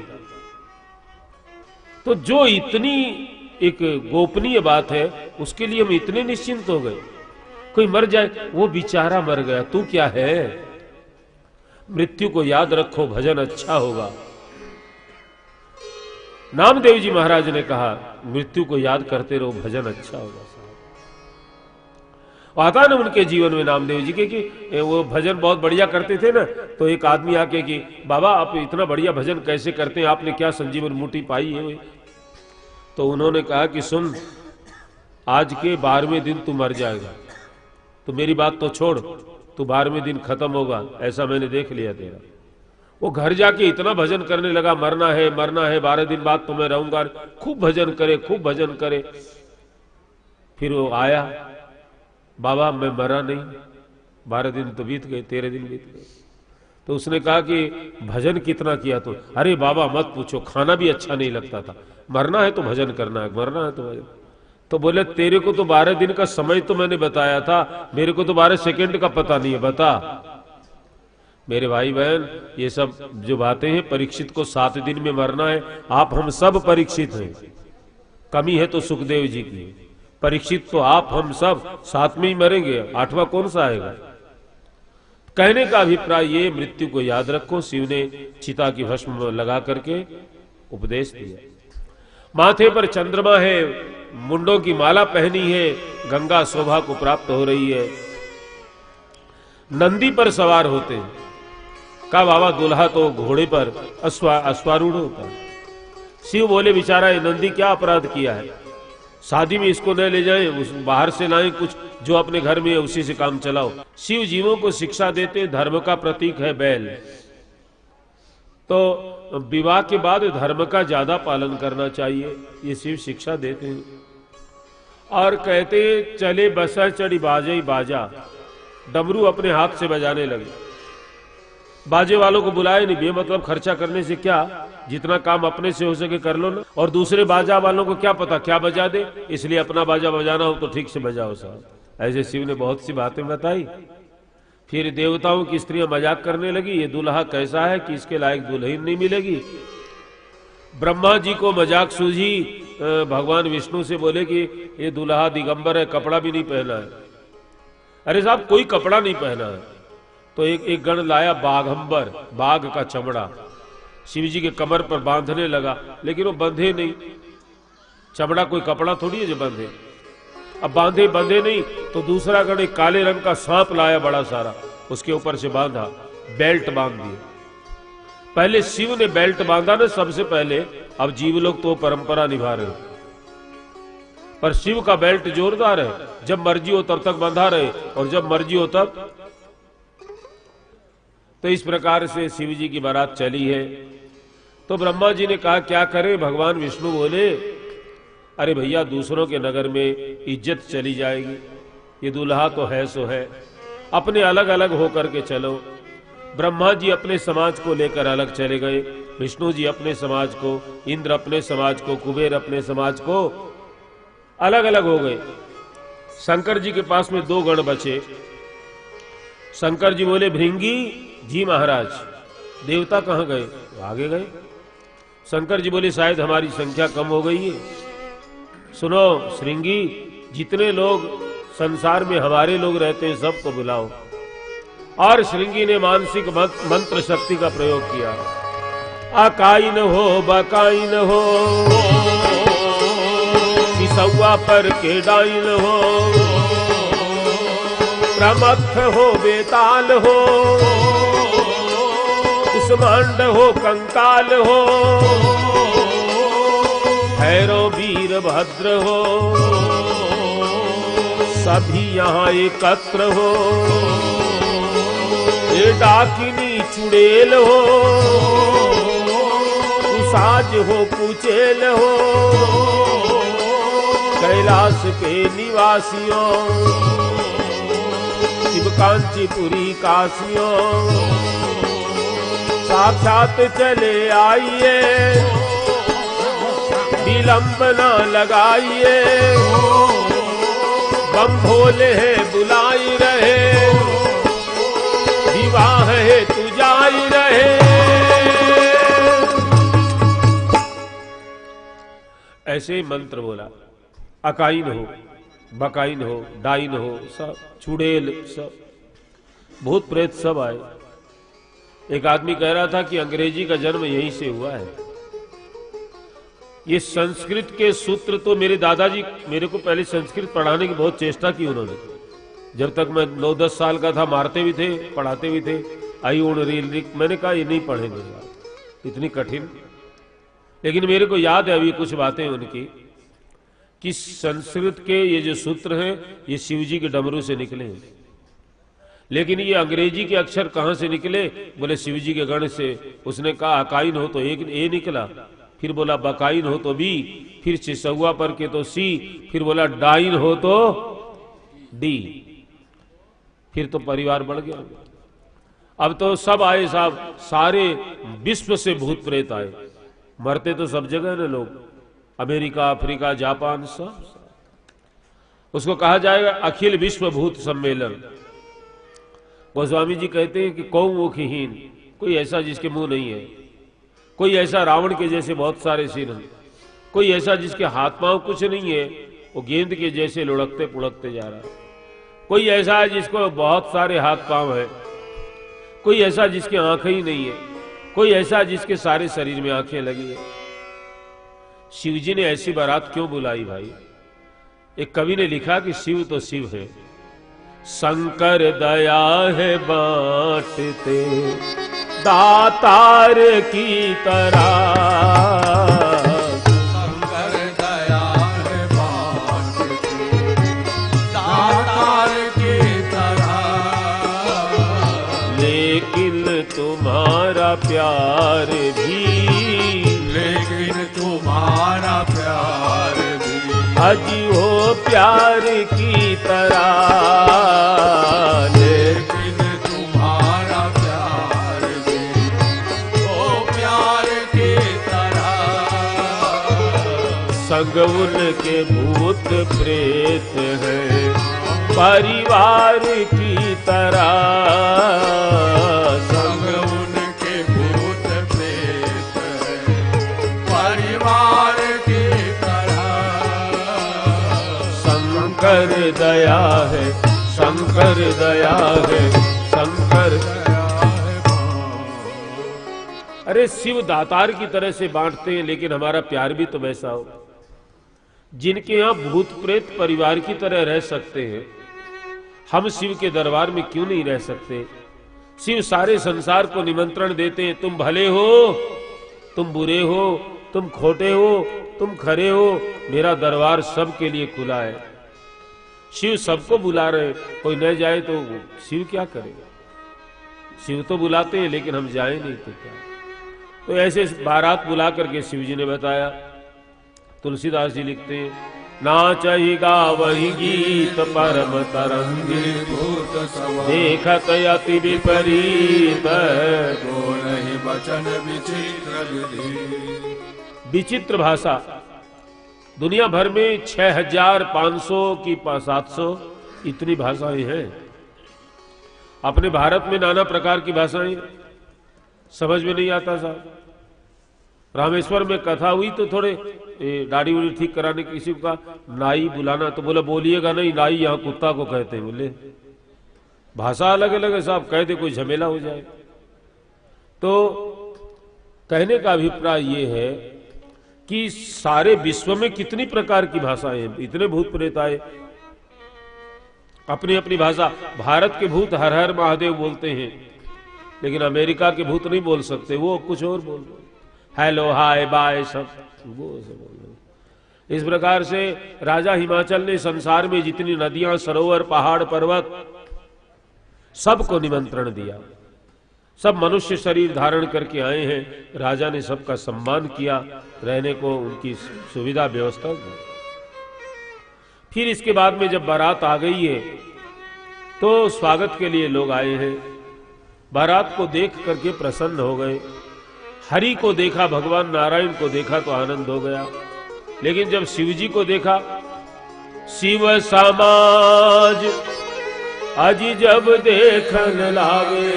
तो जो इतनी एक गोपनीय बात है उसके लिए हम इतने निश्चिंत हो गए। कोई मर जाए, वो बेचारा मर गया, तू क्या है? मृत्यु को याद रखो, भजन अच्छा होगा। नामदेव जी महाराज ने कहा मृत्यु को याद करते रहो, भजन अच्छा होगा। आता ना उनके जीवन में नामदेव जी के कि वो भजन बहुत बढ़िया करते थे ना। तो एक आदमी आके कि बाबा आप इतना बढ़िया भजन कैसे करते हैं, आपने क्या संजीवन बूटी पाई है? तो उन्होंने कहा कि सुन, आज के 12वें दिन तू मर जाएगा, तो मेरी बात तो छोड़, तू 12वें दिन खत्म होगा, ऐसा मैंने देख लिया तेरा। वो घर जाके इतना भजन करने लगा, मरना है मरना है, 12 दिन बाद तो मैं रहूंगा, खूब भजन करे, खूब भजन करे। फिर वो आया, बाबा मैं मरा नहीं, 12 दिन तो बीत गए, 13 दिन बीत गए। तो उसने कहा कि भजन कितना किया तो? अरे बाबा मत पूछो, खाना भी अच्छा नहीं लगता था, मरना है तो भजन करना है, मरना है तो भजन। तो बोले तेरे को तो 12 दिन का समय तो मैंने बताया था, मेरे को तो 12 सेकंड का पता नहीं है, बता। मेरे भाई बहन, ये सब जो बातें हैं, परीक्षित को 7 दिन में मरना है, आप हम सब परीक्षित हैं। कमी है तो सुखदेव जी की, परीक्षित तो आप हम सब 7 में ही मरेंगे, 8वां कौन सा आएगा? कहने का अभिप्राय ये, मृत्यु को याद रखो। शिव ने चिता की भस्म लगा करके उपदेश दिया। माथे पर चंद्रमा है, मुंडों की माला पहनी है, गंगा शोभा को प्राप्त हो रही है। नंदी पर सवार होते हैं। का बाबा दुल्हा तो घोड़े पर अश्वारूढ़ होता है। शिव बोले बेचारा ये नंदी क्या अपराध किया है, शादी में इसको न ले जाए, उस बाहर से लाए कुछ, जो अपने घर में है उसी से काम चलाओ। शिव जीवों को शिक्षा देते, धर्म का प्रतीक है बैल। तो विवाह के बाद धर्म का ज्यादा पालन करना चाहिए, ये शिव शिक्षा देते हैं। और कहते चले बसा चढ़ी बाजे बाजा, डमरू अपने हाथ से बजाने लगे। बाजे वालों को बुलाए नहीं, बेमतलब खर्चा करने से क्या, जितना काम अपने से हो सके कर लो ना। और दूसरे बाजा वालों को क्या पता क्या बजा दे, इसलिए अपना बाजा बजाना हो तो ठीक से बजाओ साहब। ऐसे शिव ने बहुत सी बातें बताई। फिर देवताओं की स्त्रियां मजाक करने लगी, ये दूल्हा कैसा है कि इसके लायक दुल्हन नहीं मिलेगी। ब्रह्मा जी को मजाक सूझी, भगवान विष्णु से बोले कि ये दूल्हा दिगंबर है, कपड़ा भी नहीं पहना है। अरे साहब कोई कपड़ा नहीं पहना है। तो एक गण लाया बाघंबर, बाघ का चमड़ा, शिव जी के कमर पर बांधने लगा, लेकिन वो बंधे नहीं। चमड़ा कोई कपड़ा थोड़ी है जो बंधे। अब बंधे नहीं तो दूसरा गण एक काले रंग का सांप लाया बड़ा सारा, उसके ऊपर से बांधा, बेल्ट बांध दिया। पहले शिव ने बेल्ट बांधा ना सबसे पहले, अब जीव लोग तो परंपरा निभा रहे, पर शिव का बेल्ट जोरदार है, जब मर्जी हो तब तक बंधा रहे और जब मर्जी हो तब। तो इस प्रकार से शिव जी की बारात चली है। तो ब्रह्मा जी ने कहा क्या करें? भगवान विष्णु बोले अरे भैया दूसरों के नगर में इज्जत चली जाएगी, ये दूल्हा तो है सो है, अपने अलग अलग होकर के चलो। ब्रह्मा जी अपने समाज को लेकर अलग चले गए, विष्णु जी अपने समाज को, इंद्र अपने समाज को, कुबेर अपने समाज को, अलग अलग हो गए। शंकर जी के पास में 2 गण बचे। शंकर जी बोले भृंगी जी महाराज, देवता कहां गए? आगे गए। शंकर जी बोले शायद हमारी संख्या कम हो गई है। सुनो श्रृंगी, जितने लोग संसार में हमारे लोग रहते हैं सबको बुलाओ। और श्रृंगी ने मानसिक मंत्र शक्ति का प्रयोग किया। अकाई न हो बकाई न हो, सिसौआ पर के डाई न हो, प्रमथ हो बेताल हो, कुसमांड हो कंकाल हो, भैरव वीर भद्र हो, सभी यहाँ एकत्र हो। ये डाकिनी चुड़ैल हो, कुसाज हो कुचेल हो, कैलाश के निवासियों, शिव कांचीपुरी काशियों, साक्षात चले आइए, विलंब न लगाइए, बम भोले हैं बुलाई रहे, विवाह है तू जाई रहे। ऐसे ही मंत्र बोला। अकाइन हो, बकाइन हो, डाइन हो, सब चुड़ैल, सब भूत प्रेत सब आए। एक आदमी कह रहा था कि अंग्रेजी का जन्म यहीं से हुआ है। ये संस्कृत के सूत्र तो मेरे दादाजी मेरे को पहले संस्कृत पढ़ाने की बहुत चेष्टा की उन्होंने। जब तक मैं 9-10 साल का था मारते भी थे, पढ़ाते भी थे। आई उड़ रील, मैंने कहा ये नहीं पढ़ेंगे यार, इतनी कठिन। लेकिन मेरे को याद है अभी कुछ बातें उनकी कि संस्कृत के ये जो सूत्र हैं ये शिव जी के डमरू से निकले हैं। लेकिन ये अंग्रेजी के अक्षर कहां से निकले? बोले शिव जी के गण से। उसने कहा अकाइन हो तो एक ए निकला, फिर बोला बकाइन हो तो बी, फिर सिसौआ पर के तो सी, फिर बोला डाइन हो तो डी, फिर तो परिवार बढ़ गया। अब तो सब आए साहब, सारे विश्व से भूत प्रेत आए। मरते तो सब जगह ना लोग, अमेरिका, अफ्रीका, जापान, सब। उसको कहा जाएगा अखिल विश्व भूत सम्मेलन। गोस्वामी जी कहते हैं कि कौ मुखहीन, कोई ऐसा जिसके मुंह नहीं है, कोई ऐसा रावण के जैसे बहुत सारे सिर हैं, कोई ऐसा जिसके हाथ पांव कुछ नहीं है, वो गेंद के जैसे लुढ़कते पुढ़कते जा रहा है, कोई ऐसा है जिसको बहुत सारे हाथ पांव है, कोई ऐसा जिसकी आंखें ही नहीं है, कोई ऐसा जिसके सारे शरीर में आंखें लगी है। शिव जी ने ऐसी बारात क्यों बुलाई भाई? एक कवि ने लिखा कि शिव तो शिव है, शंकर दया है बांटते दातार की तरह, शंकर दया है बांटते दातार की तरह, लेकिन तुम्हारा प्यार भी, लेकिन तुम्हारा प्यार भी अजी हो प्यार की तरह, लेकिन तुम्हारा प्यार भी ओ प्यार की तरह, संग उनके भूत प्रेत हैं परिवार की तरह, संग उनके भूत प्रेत हैं परिवार की तरह, शंकर दया है, शंकर दया है, शंकर। अरे शिव दातार की तरह से बांटते हैं, लेकिन हमारा प्यार भी तो वैसा हो। जिनके यहां भूत प्रेत परिवार की तरह रह सकते हैं, हम शिव के दरबार में क्यों नहीं रह सकते? शिव सारे संसार को निमंत्रण देते हैं, तुम भले हो, तुम बुरे हो, तुम खोटे हो, तुम खरे हो, मेरा दरबार सबके लिए खुला है। शिव सबको बुला रहे, कोई न जाए तो शिव क्या करेगा? शिव तो बुलाते हैं, लेकिन हम जाए नहीं तो क्या? तो ऐसे बारात बुला करके शिव जी ने बताया। तुलसीदास जी लिखते हैं, नाचहि गावहि गीत परम तरंगी, देखत अति विपरीत, नहीं बचन विचित्र विधि। विचित्र भाषा। दुनिया भर में 6500 की 700 इतनी भाषाएं हैं। अपने भारत में नाना प्रकार की भाषाएं, समझ में नहीं आता साहब। रामेश्वर में कथा हुई तो थोड़े दाढ़ी उड़ी ठीक कराने किसी का नाई बुलाना, तो बोला बोलिएगा नहीं, नाई यहाँ कुत्ता को कहते हैं। बोले भाषा अलग अलग है साहब, कहते कोई झमेला हो जाए। तो कहने का अभिप्राय ये है कि सारे विश्व में कितनी प्रकार की भाषाएं हैं, इतने भूत प्रेत आए, अपनी अपनी भाषा। भारत के भूत हर हर महादेव बोलते हैं, लेकिन अमेरिका के भूत नहीं बोल सकते, वो कुछ और बोल रहे, हेलो हाय बाय सब वो सब बोल रहे। इस प्रकार से राजा हिमाचल ने संसार में जितनी नदियां, सरोवर, पहाड़, पर्वत, सबको निमंत्रण दिया। सब मनुष्य शरीर धारण करके आए हैं, राजा ने सबका सम्मान किया, रहने को उनकी सुविधा व्यवस्था दी। फिर इसके बाद में जब बारात आ गई है तो स्वागत के लिए लोग आए हैं। बारात को देख करके प्रसन्न हो गए। हरि को देखा, भगवान नारायण को देखा तो आनंद हो गया। लेकिन जब शिव जी को देखा, शिव समाज अजी जब देखन लागे,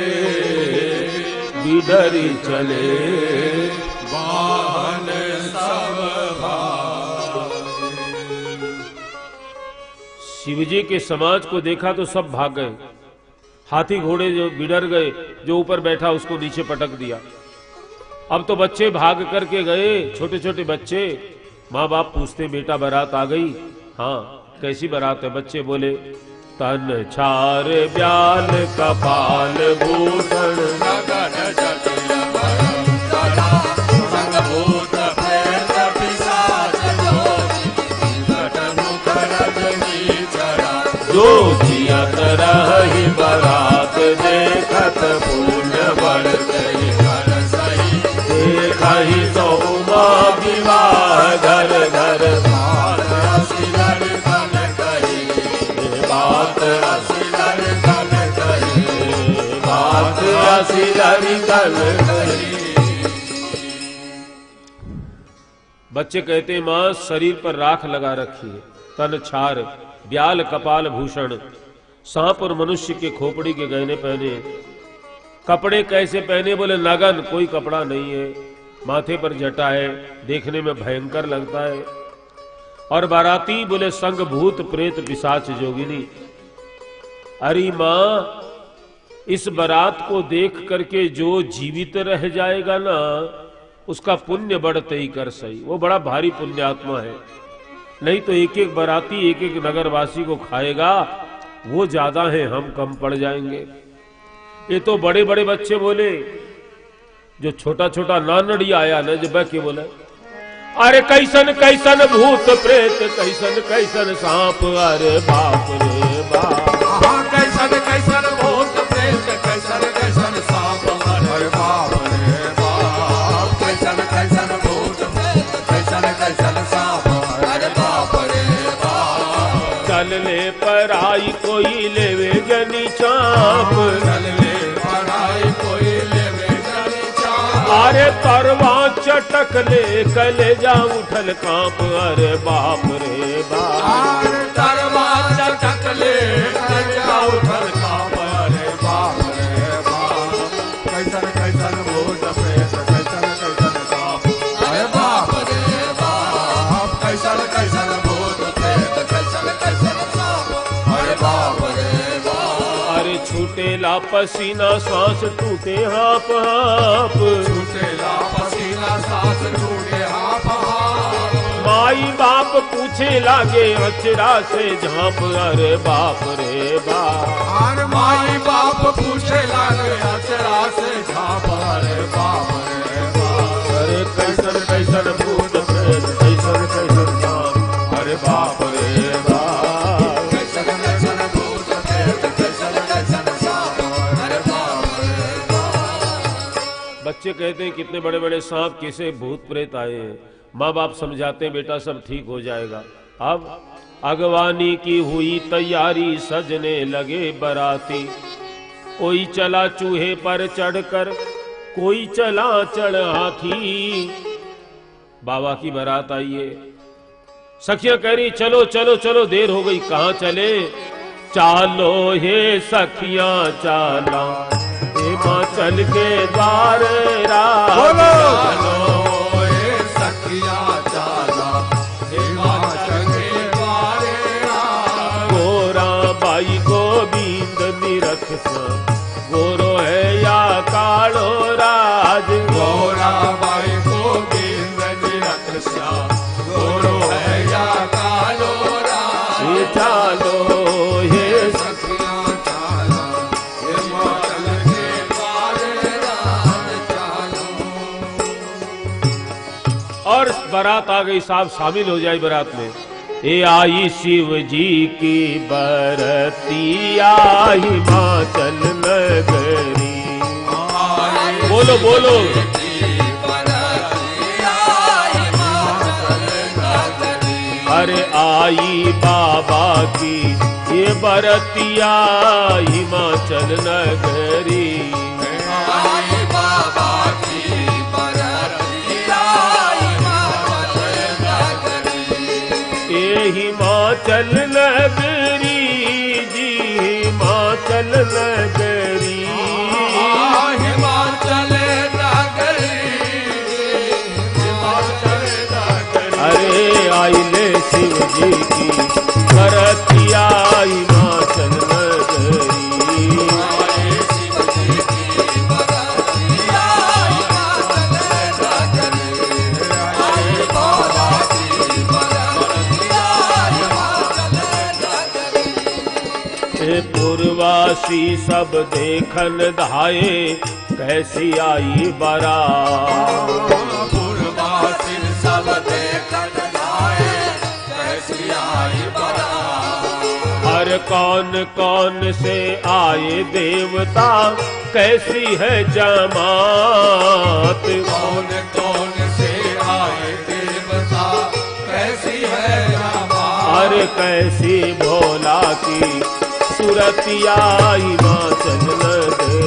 बिडरी चले वाहन सब शिव जी के समाज को देखा तो सब भाग गए। हाथी घोड़े जो बिडर गए, जो ऊपर बैठा उसको नीचे पटक दिया। अब तो बच्चे भाग करके गए, छोटे छोटे बच्चे। माँ बाप पूछते, बेटा बारात आ गई? हाँ। कैसी बारात है? बच्चे बोले, तन छार ब्याल कपाल भूषण, नगन जटिल भरम सदा, संगभूत प्रेत पिशाच जोगी, विकट मुख रजनी चरा, जो जियत रही बारात देखत पुण्य बढ़ गई, कर सही देखहि तो उमा विवाह घर घर, बात असिलर कन कही, बात असिलर कन कही, बात असिलर कन कही। बच्चे कहते हैं, मां शरीर पर राख लगा रखी है, तन छार ब्याल कपाल भूषण, सांप और मनुष्य के खोपड़ी के गहने पहने। कपड़े कैसे पहने? बोले नगन, कोई कपड़ा नहीं है, माथे पर जटा है, देखने में भयंकर लगता है। और बाराती बोले संग भूत प्रेत पिशाच जोगिनी। अरे मां, इस बारात को देख करके जो जीवित रह जाएगा ना, उसका पुण्य बढ़ते ही कर सही, वो बड़ा भारी पुण्यात्मा है। नहीं तो एक एक बाराती एक एक नगरवासी को खाएगा, वो ज्यादा है, हम कम पड़ जाएंगे। ये तो बड़े बड़े बच्चे बोले, जो छोटा छोटा नानड़ी आया ना, जब के बोले, अरे कैसन कैसन भूत प्रेत, कैसन कैसन सांप, अरे बाप रे बाप, कैसन कैसन भूत प्रेत, कैसन कैसन सांप, अरे बाप रे बाप, कैसन कैसन भूत प्रेत, कैसन कैसन सांप, अरे बाप रे बाप। चल ले पर आई कोई लेवे जनी चाप, चल ले पराई कोई लेवे जनी चाप, अरे तरवा चटक ले कलेजा उठल कांप, अरे बाप रे बाप, तरवा चटक ले कलेजा उठल कांप, अरे बाप रे बाप। कैसन कैसन भूत प्रेत, कैसन कैसन सांप, अरे बाप रे बाप, कैसन कैसन भूत प्रेत, कैसन कैसन सांप, अरे बाप रे बाप। अरे छूटेला पसीना सांस टूटे हाप हाप, छूटेला पसीना सांस टूटे हाप हाप। माई बाप पूछे लागे अचरा से झांप, अरे बाप रे बाप। हर माई बाप पूछे लागे अचरा से झांप, अरे बाप रे बाप। अरे कैसन कैसन भूत प्रेत कैसन कैसन नाम, अरे बाप रे बाप। कैसन कैसन भूत प्रेत कैसन कैसन सांप, अरे बाप रे बाप। बच्चे कहते हैं कितने बड़े बड़े सांप कैसे भूत प्रेत आए हैं। माँ बाप समझाते हैं बेटा सब ठीक हो जाएगा। अब अगवानी की हुई तैयारी, सजने लगे बराती। कोई चला चूहे पर चढ़कर, कोई चला चढ़ हाथी। बाबा की बारात आई है। सखियां कह रही चलो चलो चलो, देर हो गई। कहां चले? चालो हे सखियां चाला, हिमाचल के द्वार बोलो ये सखियां चाला, हिमाचल के द्वारे गोरा बाई गोविंद निरख सा, गोरो है या कालो राज। गोरा बाई गोविंद निरख सा, गोरो है या कालो राज। ये चालो ये सखियां चाला, हिमाचल के द्वारे राज चालो। और बारात आ गई। साहब शामिल हो जाए बारात में। ये आई शिव जी की बरतिया हिमाचल नगरी। बोलो बोलो। अरे आई बाबा की ये बरतिया हिमाचल नगरी। आई बाबा की बरतिया हिमाचल नगरी। ये हिमाचल नगरी जी, हिमाचल नगरी। हिमाचल नगरी, हिमाचल नगरी। अरे आइले शिव जी की बरतिया हिमाचल नगरी। आए शिव जी की बरतिया हिमाचल नगरी। आए बाबा की बरतिया हिमाचल नगरी। ए पूर्वासी सब देखन धाये, कैसी आई बारात। पूर्वासी सब देखन आए, कैसी आई बारात। हर कौन कौन से आए देवता, कैसी है जमात। कौन कौन से आए देवता, कैसी है जमात। अरे कैसी भोला की सुरतिया हिमाचल नगरी।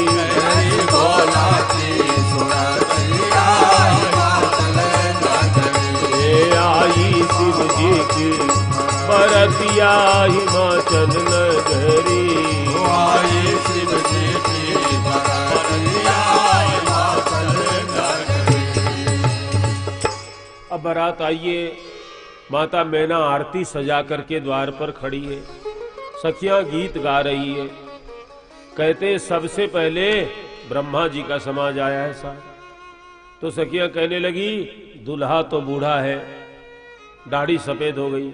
कैसी भोला की सुरतिया हिमाचल नगरी। ये आई शिव जी की बरतिया हिमाचल नगरी। आए शिव जी की बरतिया हिमाचल नगरी। अब बारात आइए। माता मैना आरती सजा करके द्वार पर खड़ी है। सखियां गीत गा रही है। कहते सबसे पहले ब्रह्मा जी का समाज आया है साहब। तो सखियां कहने लगी दूल्हा तो बूढ़ा है, दाढ़ी सफेद हो गई।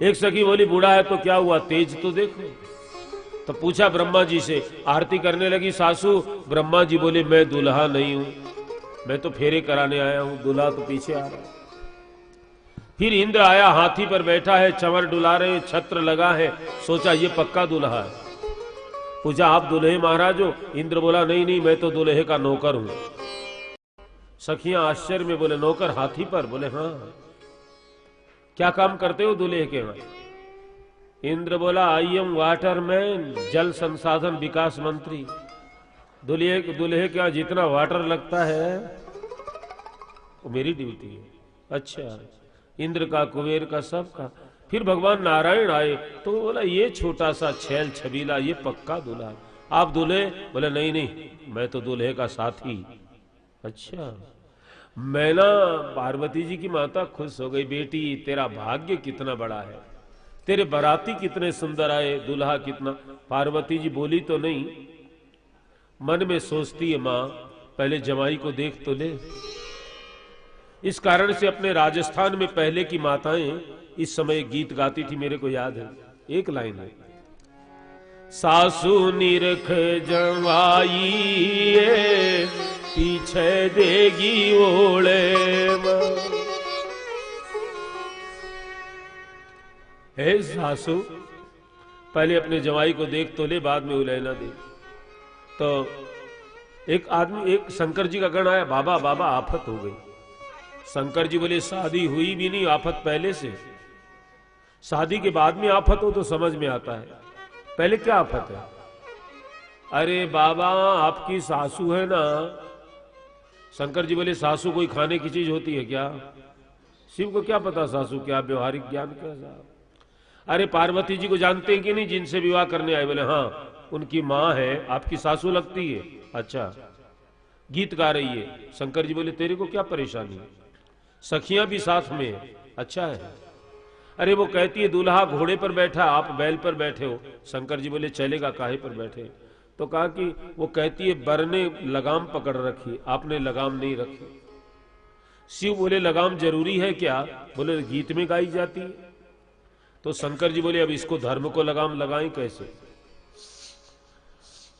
एक सखी बोली बूढ़ा है तो क्या हुआ, तेज तो देखो। तो पूछा ब्रह्मा जी से, आरती करने लगी सासू। ब्रह्मा जी बोले मैं दूल्हा नहीं हूं, मैं तो फेरे कराने आया हूं, दूल्हा तो पीछे आ रहा है। फिर इंद्र आया, हाथी पर बैठा है, चंवर डुला रहे, छत्र लगा है। सोचा ये पक्का दूल्हा है। पूछा आप दूल्हे महाराज हो? इंद्र बोला नहीं नहीं, मैं तो दूल्हे का नौकर हूं। सखियां आश्चर्य में बोले नौकर हाथी पर? बोले हाँ। क्या काम करते हो दूल्हे के वहां? इंद्र बोला आई एम वाटरमैन, जल संसाधन विकास मंत्री। दूल्हे के यहाँ जितना वाटर लगता है वो मेरी ड्यूटी है। अच्छा, इंद्र का, कुबेर का, सब का। फिर भगवान नारायण आए तो बोला ये छोटा सा छैल छबीला ये पक्का दूल्हा। आप दूल्हे? बोले नहीं नहीं, मैं तो दूल्हे का साथी। अच्छा। मैना पार्वती जी की माता खुश हो गई, बेटी तेरा भाग्य कितना बड़ा है, तेरे बाराती कितने सुंदर आए, दूल्हा कितना। पार्वती जी बोली तो नहीं, मन में सोचती है मां पहले जमाई को देख तो ले। इस कारण से अपने राजस्थान में पहले की माताएं इस समय गीत गाती थी, मेरे को याद है, एक लाइन है, सासू निरख जमाई पीछे देगी ओले। हे सासू पहले अपने जवाई को देख तो ले, बाद में उलैना दे। तो एक आदमी, एक शंकर जी का गण आया, बाबा बाबा आफत हो गई। शंकर जी बोले शादी हुई भी नहीं, आफत पहले से। शादी के बाद में आफत हो तो समझ में आता है, पहले क्या आफत है? अरे बाबा आपकी सासू है ना। शंकर जी बोले सासू कोई खाने की चीज होती है क्या? शिव को क्या पता सासू क्या, व्यवहारिक ज्ञान क्या साहब। अरे पार्वती जी को जानते हैं कि नहीं जिनसे विवाह करने आए? बोले हाँ उनकी माँ है, आपकी सासू लगती है। अच्छा, गीत गा रही है। शंकर जी बोले तेरे को क्या परेशानी है, सखियां भी साथ में है। अच्छा है। अरे वो कहती है दूल्हा घोड़े पर बैठा, आप बैल पर बैठे हो। शंकर जी बोले चलेगा, काहे पर बैठे? तो कहा कि वो कहती है बर ने लगाम पकड़ रखी, आपने लगाम नहीं रखी। शिव बोले लगाम जरूरी है क्या? बोले गीत में गाई जाती है। तो शंकर जी बोले अब इसको धर्म को लगाम लगाएं कैसे?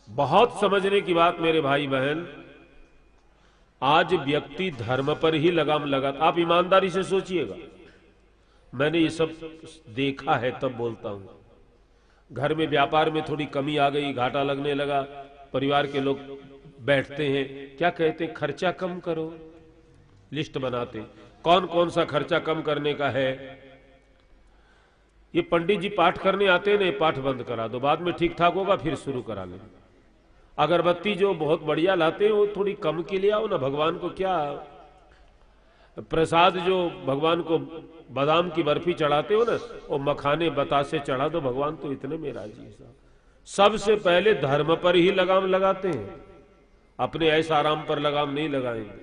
बहुत समझने की बात मेरे भाई बहन, आज व्यक्ति धर्म पर ही लगाम लगा। आप ईमानदारी से सोचिएगा, मैंने ये सब देखा है तब बोलता हूं। घर में व्यापार में थोड़ी कमी आ गई, घाटा लगने लगा, परिवार के लोग बैठते हैं, क्या कहते हैं, खर्चा कम करो, लिस्ट बनाते कौन कौन सा खर्चा कम करने का है। ये पंडित जी पाठ करने आते हैं ना, पाठ बंद करा दो, बाद में ठीक ठाक होगा फिर शुरू करा लें। अगरबत्ती जो बहुत बढ़िया लाते हैं वो थोड़ी कम के लिए आओ ना, भगवान को क्या। प्रसाद जो भगवान को बादाम की बर्फी चढ़ाते हो ना, वो मखाने बतासे चढ़ा दो, भगवान तो इतने में राजी। सबसे पहले धर्म पर ही लगाम लगाते हैं, अपने ऐसा आराम पर लगाम नहीं लगाएंगे।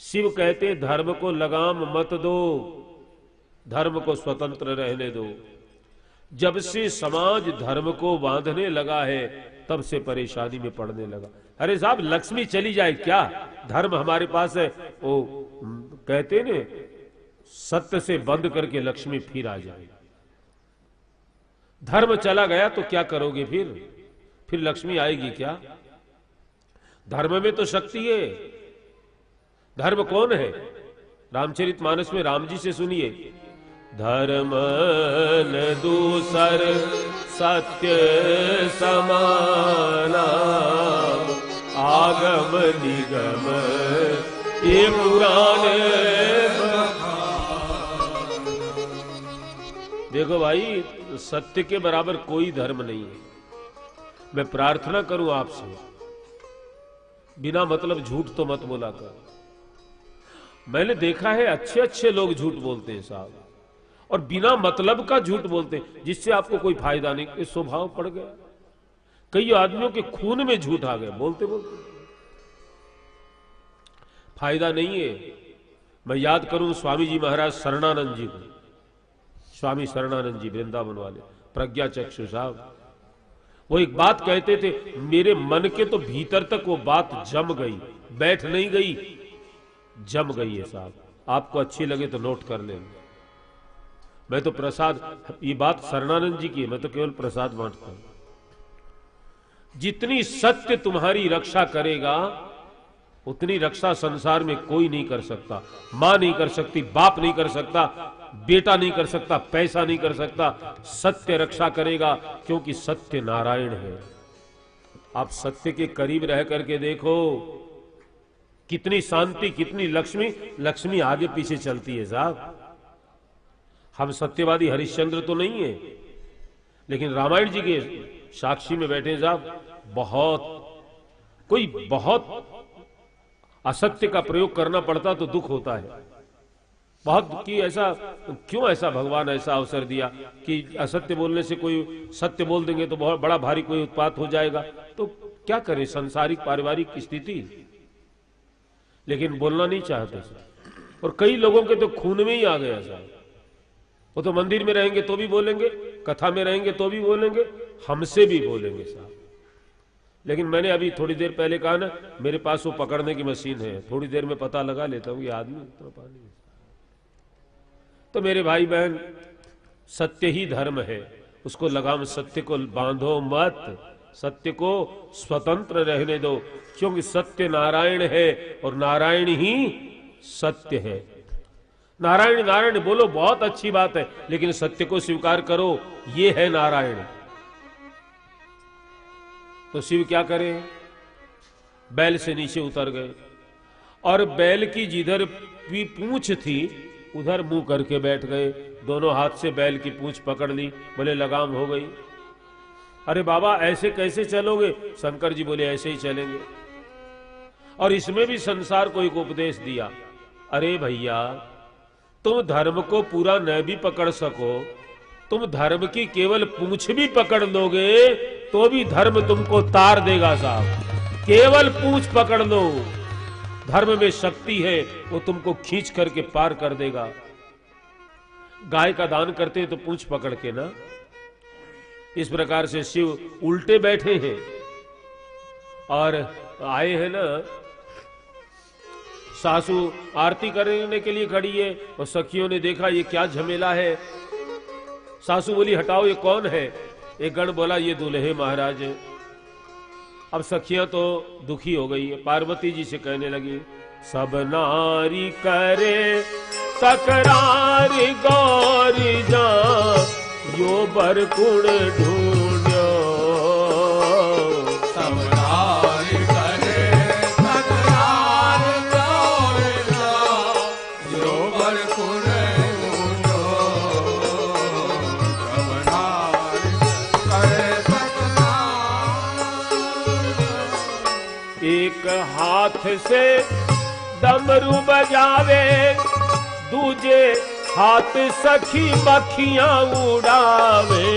शिव कहते हैं धर्म को लगाम मत दो, धर्म को स्वतंत्र रहने दो। जब से समाज धर्म को बांधने लगा है तब से परेशानी में पड़ने लगा। अरे साहब लक्ष्मी चली जाए क्या, धर्म हमारे पास है। वो कहते ने सत्य से बंद करके लक्ष्मी फिर आ जाए। धर्म चला गया तो क्या करोगे फिर लक्ष्मी आएगी क्या? धर्म में तो शक्ति है। धर्म कौन है? रामचरितमानस में राम जी से सुनिए, धर्म न दूसर सत्य समाना, आगम निगम ये पुराण। देखो भाई, सत्य के बराबर कोई धर्म नहीं है। मैं प्रार्थना करूं आपसे, बिना मतलब झूठ तो मत बोला कर। मैंने देखा है अच्छे अच्छे लोग झूठ बोलते हैं साहब, और बिना मतलब का झूठ बोलते हैं जिससे आपको कोई फायदा नहीं। ये स्वभाव पड़ गया, कई आदमियों के खून में झूठ आ गया, बोलते बोलते फायदा नहीं है। मैं याद करूं स्वामी जी महाराज शरणानंद जी को, स्वामी शरणानंद जी वृंदावन वाले, प्रज्ञा चक्षु साहब, वो एक बात कहते थे, मेरे मन के तो भीतर तक वो बात जम गई, बैठ नहीं गई, जम गई है साहब। आपको अच्छी लगे तो नोट कर लेंगे। मैं तो प्रसाद, ये बात शरणानंद जी की है, मैं तो केवल प्रसाद बांटता हूं। जितनी सत्य तुम्हारी रक्षा करेगा उतनी रक्षा संसार में कोई नहीं कर सकता। मां नहीं कर सकती, बाप नहीं कर सकता, बेटा नहीं कर सकता, पैसा नहीं कर सकता। सत्य रक्षा करेगा, क्योंकि सत्य नारायण है। आप सत्य के करीब रह करके देखो, कितनी शांति, कितनी लक्ष्मी। लक्ष्मी आगे पीछे चलती है साहब। हम सत्यवादी हरिश्चंद्र तो नहीं है, लेकिन रामायण जी के साक्षी में बैठे साहब, बहुत असत्य का प्रयोग करना पड़ता तो दुख होता है बहुत, कि ऐसा क्यों, ऐसा भगवान ऐसा अवसर दिया कि असत्य बोलने से कोई सत्य बोल देंगे तो बहुत बड़ा भारी कोई उत्पात हो जाएगा। तो क्या करें, सांसारिक पारिवारिक की स्थिति, लेकिन बोलना नहीं चाहते। और कई लोगों के तो खून में ही आ गया साहब, वो तो मंदिर में रहेंगे तो भी बोलेंगे, कथा में रहेंगे तो भी बोलेंगे, हमसे भी बोलेंगे साहब। लेकिन मैंने अभी थोड़ी देर पहले कहा ना, मेरे पास वो पकड़ने की मशीन है, थोड़ी देर में पता लगा लेता हूं ये आदमी इतना पानी। तो मेरे भाई बहन, सत्य ही धर्म है, उसको लगाम, सत्य को बांधो मत, सत्य को स्वतंत्र रहने दो, क्योंकि सत्य नारायण है और नारायण ही सत्य है। नारायण नारायण बोलो, बहुत अच्छी बात है, लेकिन सत्य को स्वीकार करो, ये है नारायण। तो शिव क्या करें, बैल से नीचे उतर गए और बैल की जिधर भी पूंछ थी उधर मुंह करके बैठ गए, दोनों हाथ से बैल की पूंछ पकड़ ली, बोले लगाम हो गई। अरे बाबा ऐसे कैसे चलोगे? शंकर जी बोले ऐसे ही चलेंगे। और इसमें भी संसार को एक उपदेश दिया, अरे भैया तुम धर्म को पूरा न भी पकड़ सको, तुम धर्म की केवल पूंछ भी पकड़ लोगे तो भी धर्म तुमको तार देगा साहब। केवल पूंछ पकड़ लो, धर्म में शक्ति है, वो तुमको खींच करके पार कर देगा। गाय का दान करते हैं तो पूंछ पकड़ के ना, इस प्रकार से शिव उल्टे बैठे हैं और आए हैं ना। सासू आरती करने के लिए खड़ी है और सखियों ने देखा ये क्या झमेला है। सासू बोली हटाओ ये कौन है? एक गण बोला ये दूल्हे महाराज है। अब सखियां तो दुखी हो गई, पार्वती जी से कहने लगी, सब नारी करे तकरार गौरी जा, यो बर कुण ढूंढो। सब नारी करे तकरार गौरी जा, यो बर कुण ढूंढो। सब नारी करे तकरार। एक हाथ से डमरू बजावे, दूजे हाथ सखी मक्खियां उड़ावे।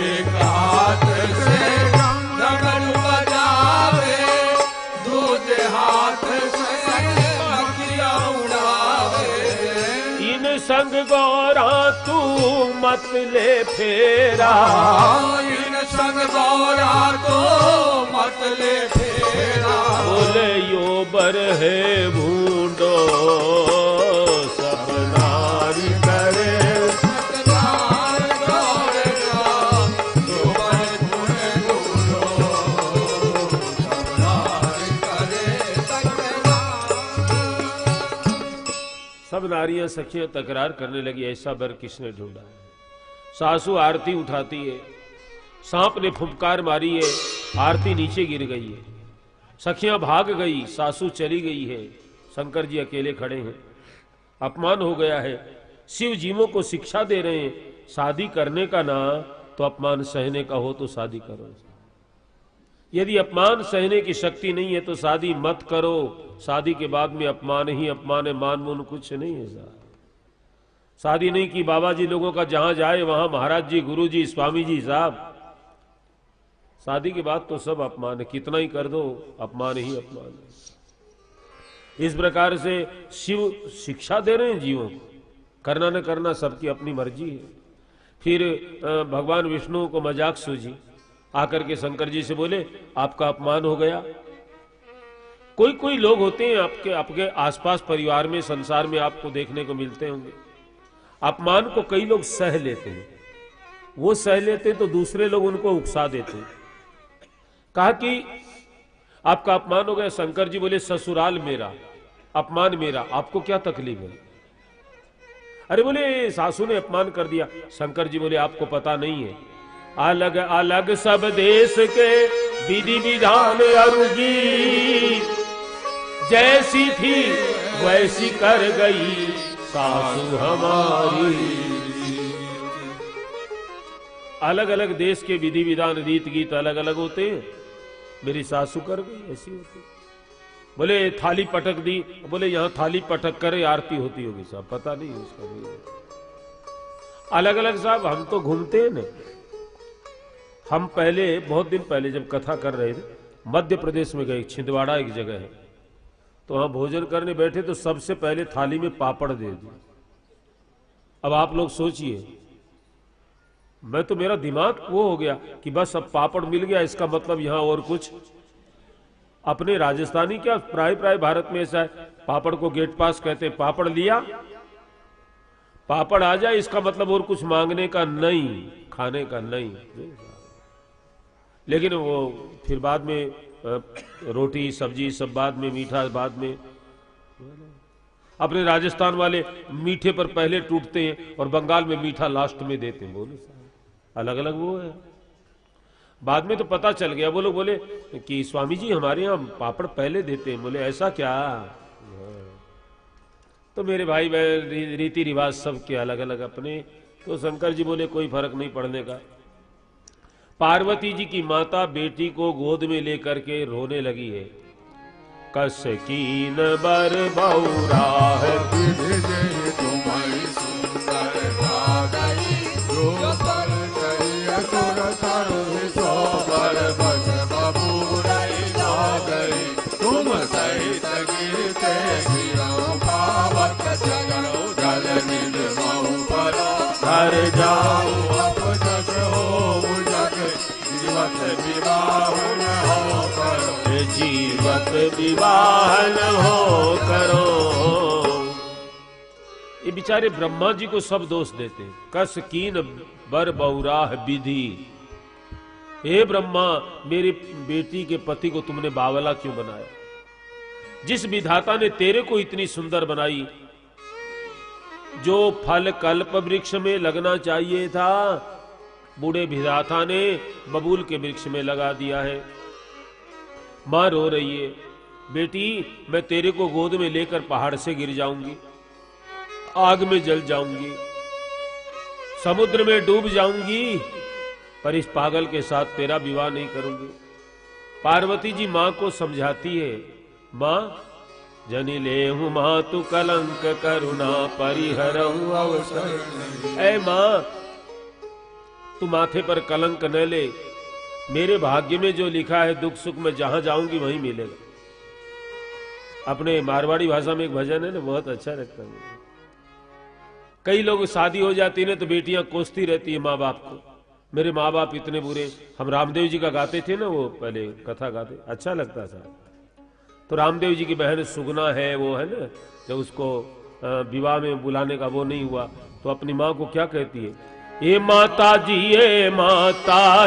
एक हाथ से डमरू बजावे, दूजे हाथ से मक्खियां उड़ावे। इन संग गौरा तू मत ले फेरा, इन संग गौरा तो मत ले फेरा। बोले यो बर है भूंडो, सब नारी करे तकरार गौरी जा, यो बर कुण ढूंढो। सब नारी करे तकरार। सब नारियां सखियां तकरार करने लगी, ऐसा बर किसने ढूंढा? सासू आरती उठाती है, सांप ने फुफकार मारी है, आरती नीचे गिर गई है, सखियां भाग गई, सासू चली गई है, शंकर जी अकेले खड़े हैं। अपमान हो गया है। शिव जीवों को शिक्षा दे रहे हैं, शादी करने का ना तो अपमान सहने का हो तो शादी करो। यदि अपमान सहने की शक्ति नहीं है तो शादी मत करो। शादी के बाद में अपमान ही अपमान है, मान मून कुछ नहीं है साहब। शादी नहीं की बाबा जी लोगों का, जहां जाए वहां महाराज जी, गुरु जी, स्वामी जी साहब। शादी के बाद तो सब अपमान है, कितना ही कर दो अपमान ही अपमान है। इस प्रकार से शिव शिक्षा दे रहे हैं जीवों को, करना न करना सबकी अपनी मर्जी है। फिर भगवान विष्णु को मजाक सूझी, आकर के शंकर जी से बोले आपका अपमान हो गया। कोई कोई लोग होते हैं आपके आसपास परिवार में, संसार में आपको देखने को मिलते होंगे, अपमान को कई लोग सह लेते हैं। वो सह लेते हैं तो दूसरे लोग उनको उकसा देते हैं। कहा कि आपका अपमान हो गया। शंकर जी बोले ससुराल मेरा, अपमान मेरा, आपको क्या तकलीफ है? अरे बोले सासू ने अपमान कर दिया। शंकर जी बोले आपको पता नहीं है, अलग अलग सब देश के विधि विधान अरुगी, जैसी थी वैसी कर गई सासू हमारी। अलग अलग देश के विधि विधान रीत गीत अलग अलग होते हैं, मेरी सासू कर गई ऐसी होती। बोले थाली पटक दी, बोले यहां थाली पटक करे आरती होती होगी साहब, पता नहीं उसका नहीं। अलग अलग साहब हम तो घूमते हैं ना। हम पहले बहुत दिन पहले जब कथा कर रहे थे, मध्य प्रदेश में गए, छिंदवाड़ा एक जगह है, तो वहां भोजन करने बैठे तो सबसे पहले थाली में पापड़ दे दिए। अब आप लोग सोचिए मैं तो, मेरा दिमाग वो हो गया कि बस अब पापड़ मिल गया, इसका मतलब यहां और कुछ। अपने राजस्थानी क्या प्राय प्राय भारत में ऐसा है, पापड़ को गेट पास कहते हैं, पापड़ लिया पापड़ आ जाए, इसका मतलब और कुछ मांगने का नहीं, खाने का नहीं। लेकिन वो फिर बाद में रोटी सब्जी सब बाद में, मीठा बाद में। अपने राजस्थान वाले मीठे पर पहले टूटते हैं और बंगाल में मीठा लास्ट में देते हैं। बोलो अलग अलग वो है। बाद में तो पता चल गया, वो लोग बोले कि स्वामी जी हमारे यहाँ पापड़ पहले देते हैं। बोले ऐसा क्या? तो मेरे भाई बहन रीति रिवाज सब के अलग अलग अपने। तो शंकर जी बोले कोई फर्क नहीं पड़ने का। पार्वती जी की माता बेटी को गोद में लेकर के रोने लगी है। कस कीन बर बौरा है तुम्हारी सुंदर गई जो पर गई सुर सर सोबर बस बबूरई जा गई तुम सहित गिरते गिरो पावत जगलो जल निज महु परो घर जाओ अपजस हो जग जीवत विवाह न हो करो जीवत विवाह न हो करो। ये बेचारे ब्रह्मा जी को सब दोष देते हैं। कस कीन बर बौराह विधि, हे ब्रह्मा मेरी बेटी के पति को तुमने बावला क्यों बनाया? जिस विधाता ने तेरे को इतनी सुंदर बनाई, जो फल कल्प वृक्ष में लगना चाहिए था, बूढ़े विधाता ने बबूल के वृक्ष में लगा दिया है। मां रो रही है, बेटी मैं तेरे को गोद में लेकर पहाड़ से गिर जाऊंगी, आग में जल जाऊंगी, समुद्र में डूब जाऊंगी, पर इस पागल के साथ तेरा विवाह नहीं करूंगी। पार्वती जी मां को समझाती है, मां जनि लेहु मातु कलंक करुणा परिहरहु अवसर। ऐ मां तू माथे पर कलंक न ले, मेरे भाग्य में जो लिखा है दुख सुख में जहां जाऊंगी वहीं मिलेगा। अपने मारवाड़ी भाषा में एक भजन है ना, बहुत अच्छा लगता है। कई लोग शादी हो जाती है तो बेटियां कोसती रहती है माँ बाप को, मेरे माँ बाप इतने बुरे। हम रामदेव जी का गाते थे ना, वो पहले कथा गाते, अच्छा लगता था। तो रामदेव जी की बहन सुगना है, वो है ना, जब उसको विवाह में बुलाने का वो नहीं हुआ तो अपनी माँ को क्या कहती है, ए माता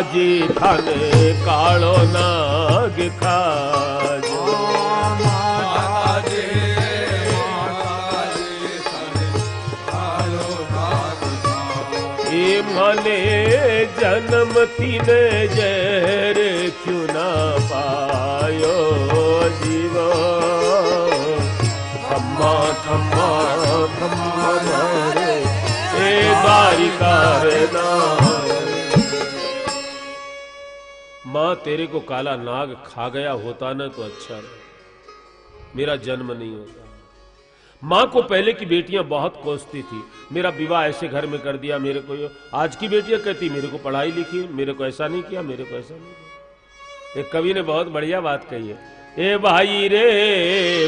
जी थाने कालो नाग खाज। ए मने जन्म तीने जहर क्यों ना पायो जीवो, खम्मा खम्मा खम्मा रे मां तेरे को काला नाग खा गया होता ना तो अच्छा है, मेरा जन्म नहीं होता। मां को पहले की बेटियां बहुत कोसती थी, मेरा विवाह ऐसे घर में कर दिया, मेरे को आज की बेटियां कहती मेरे को पढ़ाई लिखी, मेरे को ऐसा नहीं किया, मेरे को ऐसा नहीं किया। एक कवि ने बहुत बढ़िया बात कही है, ए भाई रे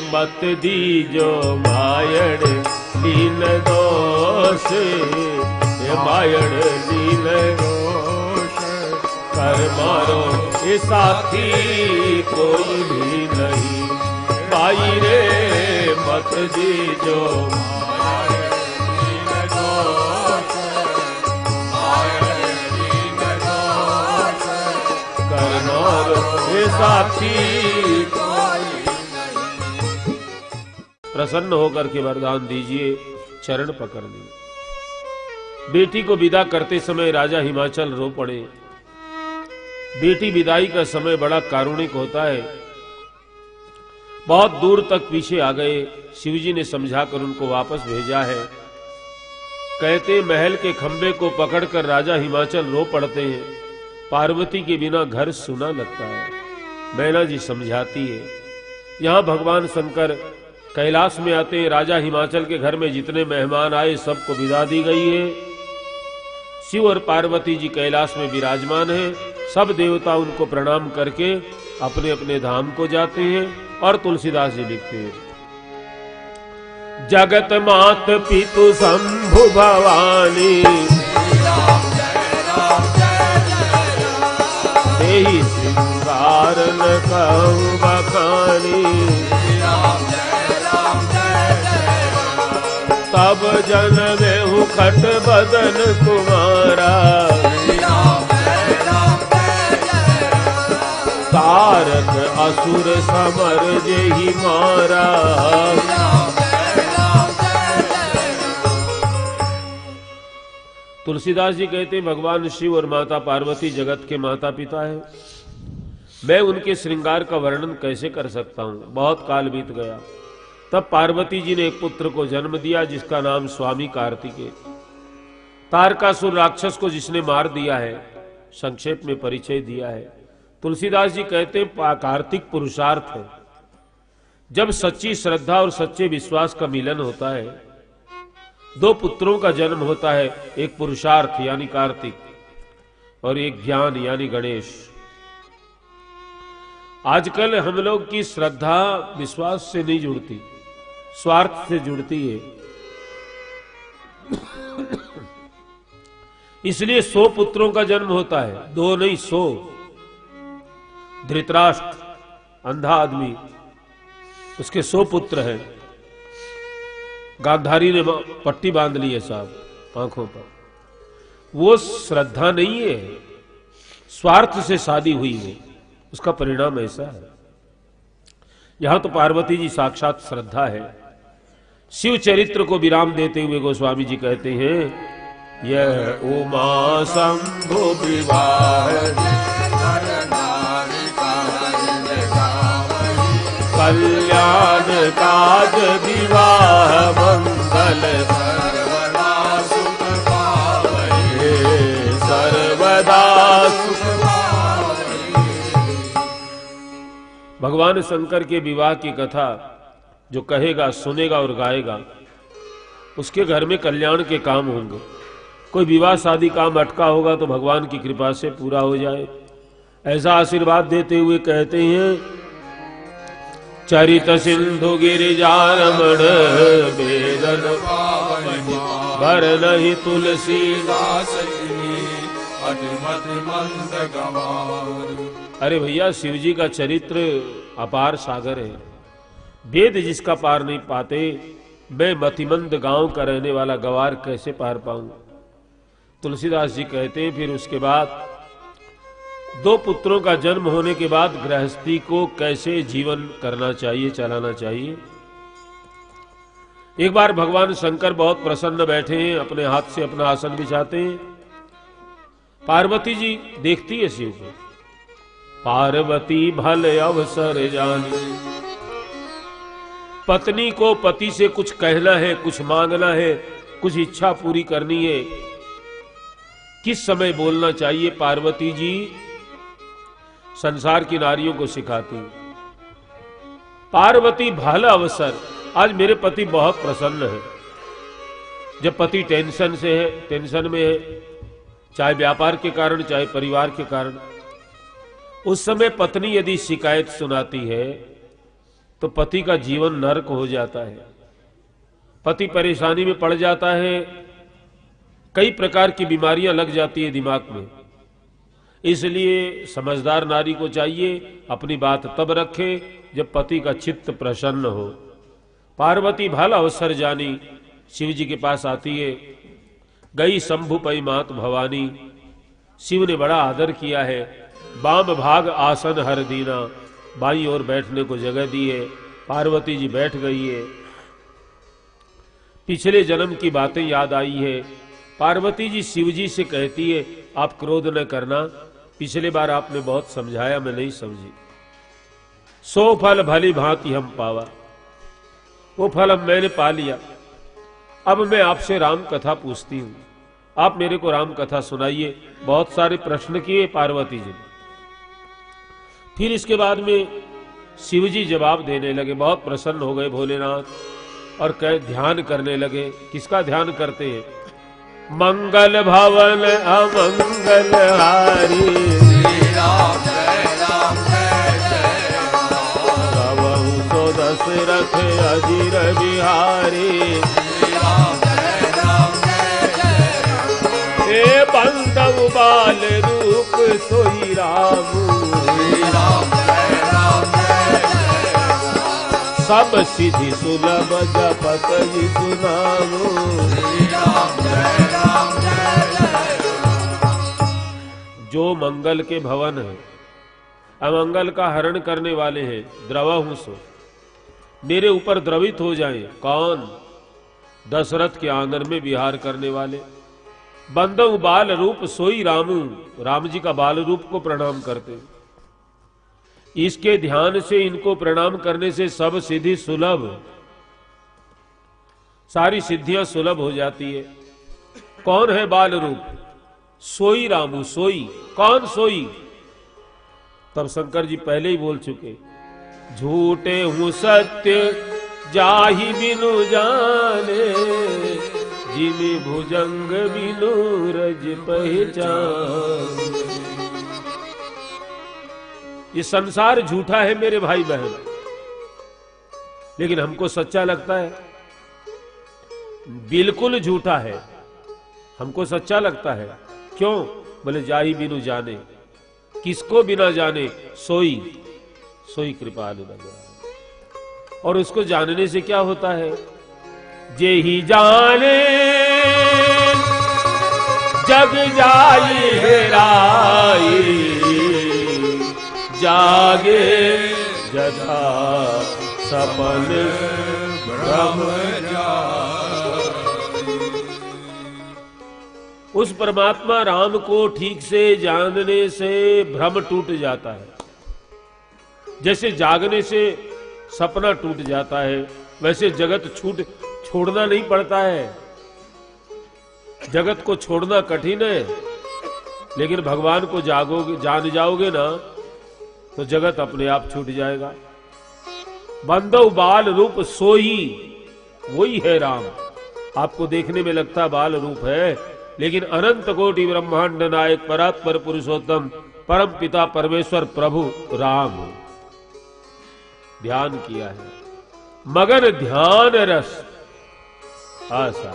मत दीजो मायड़ लीन दोष, ए मायड़ लीन दोष कर मारो ए साथी कोई भी नहीं। भाई रे मत दीजो मायड़ लीन दोष, मायड़ लीन दोष कर मारो ए साथी। प्रसन्न होकर के वरदान दीजिए, चरण पकड़ लिए। बेटी को विदा करते समय राजा हिमाचल रो पड़े। बेटी विदाई का समय बड़ा कारुणिक होता है। बहुत दूर तक पीछे आ गए, शिवजी ने समझाकर उनको वापस भेजा है। कहते महल के खंबे को पकड़कर राजा हिमाचल रो पड़ते हैं। पार्वती के बिना घर सुना लगता है। मैना जी समझाती है। यहां भगवान शंकर कैलाश में आते हैं। राजा हिमाचल के घर में जितने मेहमान आए सबको विदा दी गई है। शिव और पार्वती जी कैलाश में विराजमान हैं। सब देवता उनको प्रणाम करके अपने अपने धाम को जाते हैं। और तुलसीदास जी लिखते हैं, जगत मात पितु शंभु भवानी यही श्रृंगार न कहूँ बखानी। तब जन्मे हूँ खट बदन कुमारा, तारक असुर समर जेहि मारा। तुलसीदास जी कहते हैं भगवान शिव और माता पार्वती जगत के माता पिता है। मैं उनके श्रृंगार का वर्णन कैसे कर सकता हूं। बहुत काल बीत गया, तब पार्वती जी ने एक पुत्र को जन्म दिया जिसका नाम स्वामी कार्तिकेय। तारकासुर राक्षस को जिसने मार दिया है, संक्षेप में परिचय दिया है। तुलसीदास जी कहते हैं कार्तिक पुरुषार्थ है। जब सच्ची श्रद्धा और सच्चे विश्वास का मिलन होता है, दो पुत्रों का जन्म होता है, एक पुरुषार्थ यानी कार्तिक और एक ज्ञान यानी गणेश। आजकल हम लोग की श्रद्धा विश्वास से नहीं जुड़ती, स्वार्थ से जुड़ती है। इसलिए 100 पुत्रों का जन्म होता है, 2 नहीं 100। धृतराष्ट्र अंधा आदमी, उसके 100 पुत्र हैं। गांधारी ने पट्टी बांध ली है साहब आंखों पर। वो श्रद्धा नहीं है, स्वार्थ से शादी हुई है, उसका परिणाम ऐसा है। यहां तो पार्वती जी साक्षात श्रद्धा है। शिव चरित्र को विराम देते हुए गोस्वामी जी कहते हैं, यह उमा शंभु विवाह कल्याण काज विवाह मंगल सर्वदा सुख पावै, सर्वदा सुख पावै। भगवान शंकर के विवाह की कथा जो कहेगा, सुनेगा और गाएगा, उसके घर में कल्याण के काम होंगे। कोई विवाह शादी काम अटका होगा तो भगवान की कृपा से पूरा हो जाए, ऐसा आशीर्वाद देते हुए कहते हैं, चरित सिंधु गिरिजा रमण वेदन भर नहीं तुलसी दास। अरे भैया, शिव जी का चरित्र अपार सागर है, वेद जिसका पार नहीं पाते, मैं मतिमंद गांव का रहने वाला गवार कैसे पार पाऊं। तुलसीदास जी कहते हैं, फिर उसके बाद 2 पुत्रों का जन्म होने के बाद गृहस्थी को कैसे जीवन करना चाहिए, चलाना चाहिए। एक बार भगवान शंकर बहुत प्रसन्न बैठे हैं, अपने हाथ से अपना आसन बिछाते हैं। पार्वती जी देखती है शिव को। पार्वती भले अवसर जानी, पत्नी को पति से कुछ कहना है, कुछ मांगना है, कुछ इच्छा पूरी करनी है, किस समय बोलना चाहिए, पार्वती जी संसार की नारियों को सिखाती। पार्वती भाला अवसर, आज मेरे पति बहुत प्रसन्न है। जब पति टेंशन से है, टेंशन में है, चाहे व्यापार के कारण चाहे परिवार के कारण, उस समय पत्नी यदि शिकायत सुनाती है तो पति का जीवन नरक हो जाता है। पति परेशानी में पड़ जाता है, कई प्रकार की बीमारियां लग जाती है दिमाग में। इसलिए समझदार नारी को चाहिए अपनी बात तब रखे जब पति का चित्त प्रसन्न हो। पार्वती भाला अवसर जानी, शिव जी के पास आती है। गई शंभु पई मात भवानी, शिव ने बड़ा आदर किया है। बाम भाग आसन हर दीना, बाईं ओर बैठने को जगह दी है। पार्वती जी बैठ गई है। पिछले जन्म की बातें याद आई है। पार्वती जी शिव जी से कहती है, आप क्रोध न करना, पिछले बार आपने बहुत समझाया, मैं नहीं समझी। 100 फल भली भांति हम पावा, वो फल अब मैंने पा लिया। अब मैं आपसे राम कथा पूछती हूं, आप मेरे को राम कथा सुनाइए। बहुत सारे प्रश्न किए पार्वती जी। फिर इसके बाद में शिव जी जवाब देने लगे। बहुत प्रसन्न हो गए भोलेनाथ और ध्यान करने लगे। किसका ध्यान करते हैं? मंगल भवन अमंगल हारी, श्री राम जय राम जय जय राम। सबहु सो दशरथ अजीर बिहारी, श्री राम जय राम जय जय राम। हे बंधु बाल रूप सोई राम। श्री राम जय राम जय जय राम। सब सिद्धि सुलभ जपत जिसु नाम। श्री राम जय राम जय जय राम। जो मंगल के भवन है, अमंगल का हरण करने वाले हैं, द्रवहु सो मेरे ऊपर द्रवित हो जाएं। कौन? दशरथ के आंगन में विहार करने वाले। बंदऊ बाल रूप सोई रामू, राम जी का बाल रूप को प्रणाम करते। इसके ध्यान से, इनको प्रणाम करने से सब सिद्धि सुलभ, सारी सिद्धियां सुलभ हो जाती है। कौन है बाल रूप? सोई रामू। सोई कौन? सोई। तब शंकर जी पहले ही बोल चुके, झूठे हूं सत्य जाहि बिनु जाने, जिमि भुजंग बिनु रज पहचान। ये संसार झूठा है मेरे भाई बहन, लेकिन हमको सच्चा लगता है। बिल्कुल झूठा है, हमको सच्चा लगता है। क्यों? बोले जाहि बिनु जाने। किसको बिना जाने? सोई। सोई कृपालु भगवान। और उसको जानने से क्या होता है? जे ही जाने जग जाई हेराई, जागे जथा सपन ब्रह्म जाई। उस परमात्मा राम को ठीक से जानने से भ्रम टूट जाता है। जैसे जागने से सपना टूट जाता है, वैसे जगत छोड़ना नहीं पड़ता है। जगत को छोड़ना कठिन है, लेकिन भगवान को जान जाओगे ना, तो जगत अपने आप छूट जाएगा। बंदो बाल रूप सोई, वही है राम। आपको देखने में लगता बाल रूप है, लेकिन अनंत कोटि ब्रह्मांड नायक परात्पर पुरुषोत्तम परम पिता परमेश्वर प्रभु राम। ध्यान किया है, मगन ध्यान रस। आशा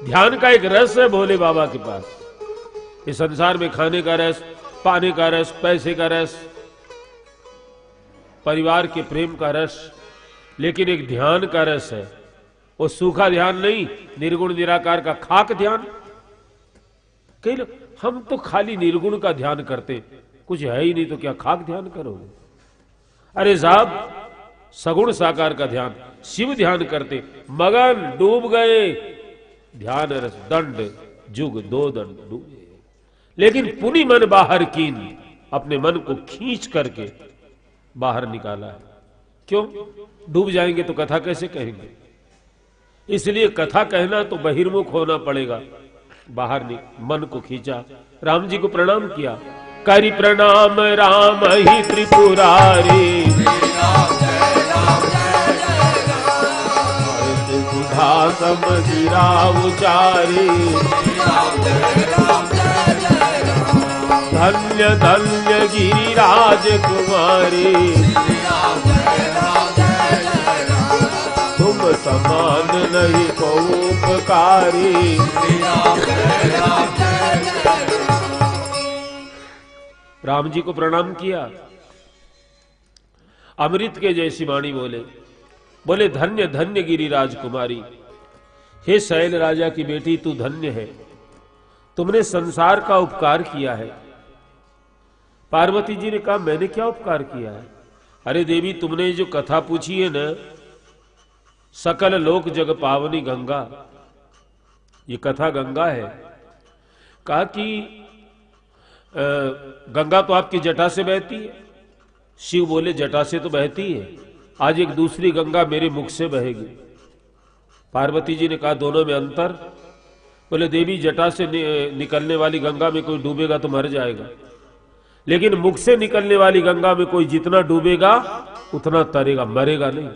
ध्यान का एक रस है भोले बाबा के पास। इस संसार में खाने का रस, पाने का रस, पैसे का रस, परिवार के प्रेम का रस, लेकिन एक ध्यान का रस है। वो सूखा ध्यान नहीं, निर्गुण निराकार का खाक ध्यान। कई लोग, हम तो खाली निर्गुण का ध्यान करते, कुछ है ही नहीं तो क्या खाक ध्यान करोगे? अरे साहब, सगुण साकार का ध्यान, शिव ध्यान करते, मगन डूब गए। ध्यान रस दंड जुग दो दंड डूबे। लेकिन पुनि मन बाहर कीन, अपने मन को खींच करके बाहर निकाला है। क्यों? डूब जाएंगे तो कथा कैसे कहेंगे? इसलिए कथा कहना तो बहिर्मुख होना पड़ेगा। बाहर मन को खींचा, राम जी को प्रणाम किया। करि प्रणाम राम ही त्रिपुरारी, सुधा समझिरा उचारी। धन्य धन्य गिरिराज कुमारी, तुम समान नहीं को उपकारी। राम जी को प्रणाम किया, अमृत के जैसी वाणी बोले धन्य धन्य गिरिराज कुमारी। हे शैल राजा की बेटी, तू धन्य है, तुमने संसार का उपकार किया है। पार्वती जी ने कहा, मैंने क्या उपकार किया है? अरे देवी, तुमने जो कथा पूछी है ना, सकल लोक जग पावनी गंगा, ये कथा गंगा है। कहा कि गंगा तो आपकी जटा से बहती है। शिव बोले, जटा से तो बहती है, आज एक दूसरी गंगा मेरे मुख से बहेगी। पार्वती जी ने कहा, दोनों में अंतर? बोले, देवी, जटा से निकलने वाली गंगा में कोई डूबेगा तो मर जाएगा, लेकिन मुख से निकलने वाली गंगा में कोई जितना डूबेगा उतना तरेगा, मरेगा नहीं।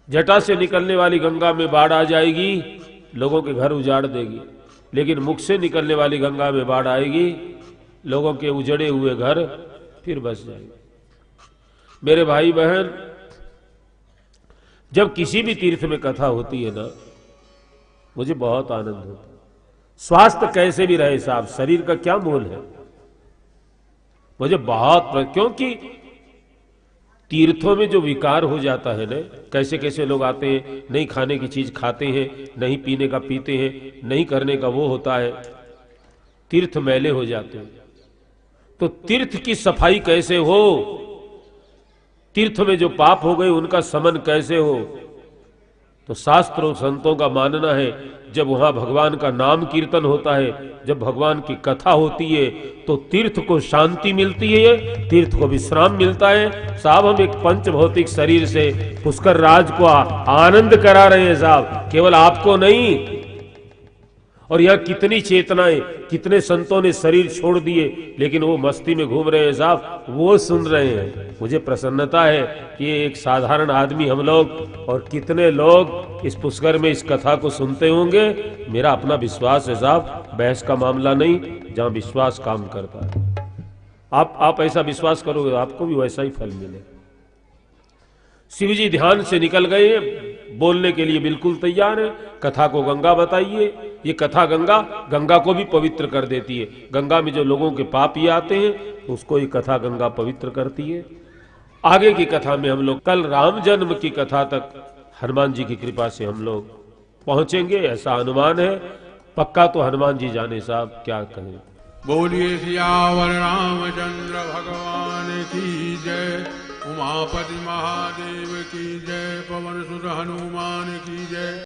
जटा से निकलने वाली गंगा में बाढ़ आ जाएगी, लोगों के घर उजाड़ देगी, लेकिन मुख से निकलने वाली गंगा में बाढ़ आएगी, लोगों के उजड़े हुए घर फिर बस जाएंगे। मेरे भाई बहन, जब किसी भी तीर्थ में कथा होती है ना, मुझे बहुत आनंद होता है। स्वास्थ्य कैसे भी रहे साहब, शरीर का क्या मोल है? मुझे क्योंकि तीर्थों में जो विकार हो जाता है ना, कैसे कैसे लोग आते हैं, नहीं खाने की चीज खाते हैं, नहीं पीने का पीते हैं, नहीं करने का वो होता है, तीर्थ मैले हो जाते हैं। तो तीर्थ की सफाई कैसे हो, तीर्थ में जो पाप हो गए उनका समन कैसे हो? तो शास्त्रों संतों का मानना है जब वहां भगवान का नाम कीर्तन होता है, जब भगवान की कथा होती है, तो तीर्थ को शांति मिलती है, तीर्थ को विश्राम मिलता है। साहब हम एक पंच भौतिक शरीर से पुष्कर राज को आनंद करा रहे हैं साहब, केवल आपको नहीं। और यहां कितनी चेतनाएं, कितने संतों ने शरीर छोड़ दिए लेकिन वो मस्ती में घूम रहे हैं साहब, वो सुन रहे हैं। मुझे प्रसन्नता है कि ये एक साधारण आदमी हम लोग और कितने लोग इस पुष्कर में इस कथा को सुनते होंगे। मेरा अपना विश्वास है साहब, बहस का मामला नहीं, जहां विश्वास काम करता है। आप ऐसा विश्वास करोगे आपको भी वैसा ही फल मिले। शिव जी ध्यान से निकल गए, बोलने के लिए बिल्कुल तैयार है। कथा को गंगा बताइए। ये कथा गंगा को भी पवित्र कर देती है। गंगा में जो लोगों के पाप ये आते हैं उसको ये कथा गंगा पवित्र करती है। आगे की कथा में हम लोग कल राम जन्म की कथा तक हनुमान जी की कृपा से हम लोग पहुंचेंगे, ऐसा अनुमान है। पक्का तो हनुमान जी जाने साहब क्या कहें। बोलिए सियावर रामचंद्र भगवान की जय, उमापति महादेव की जय, पवन सुत हनुमान की जय।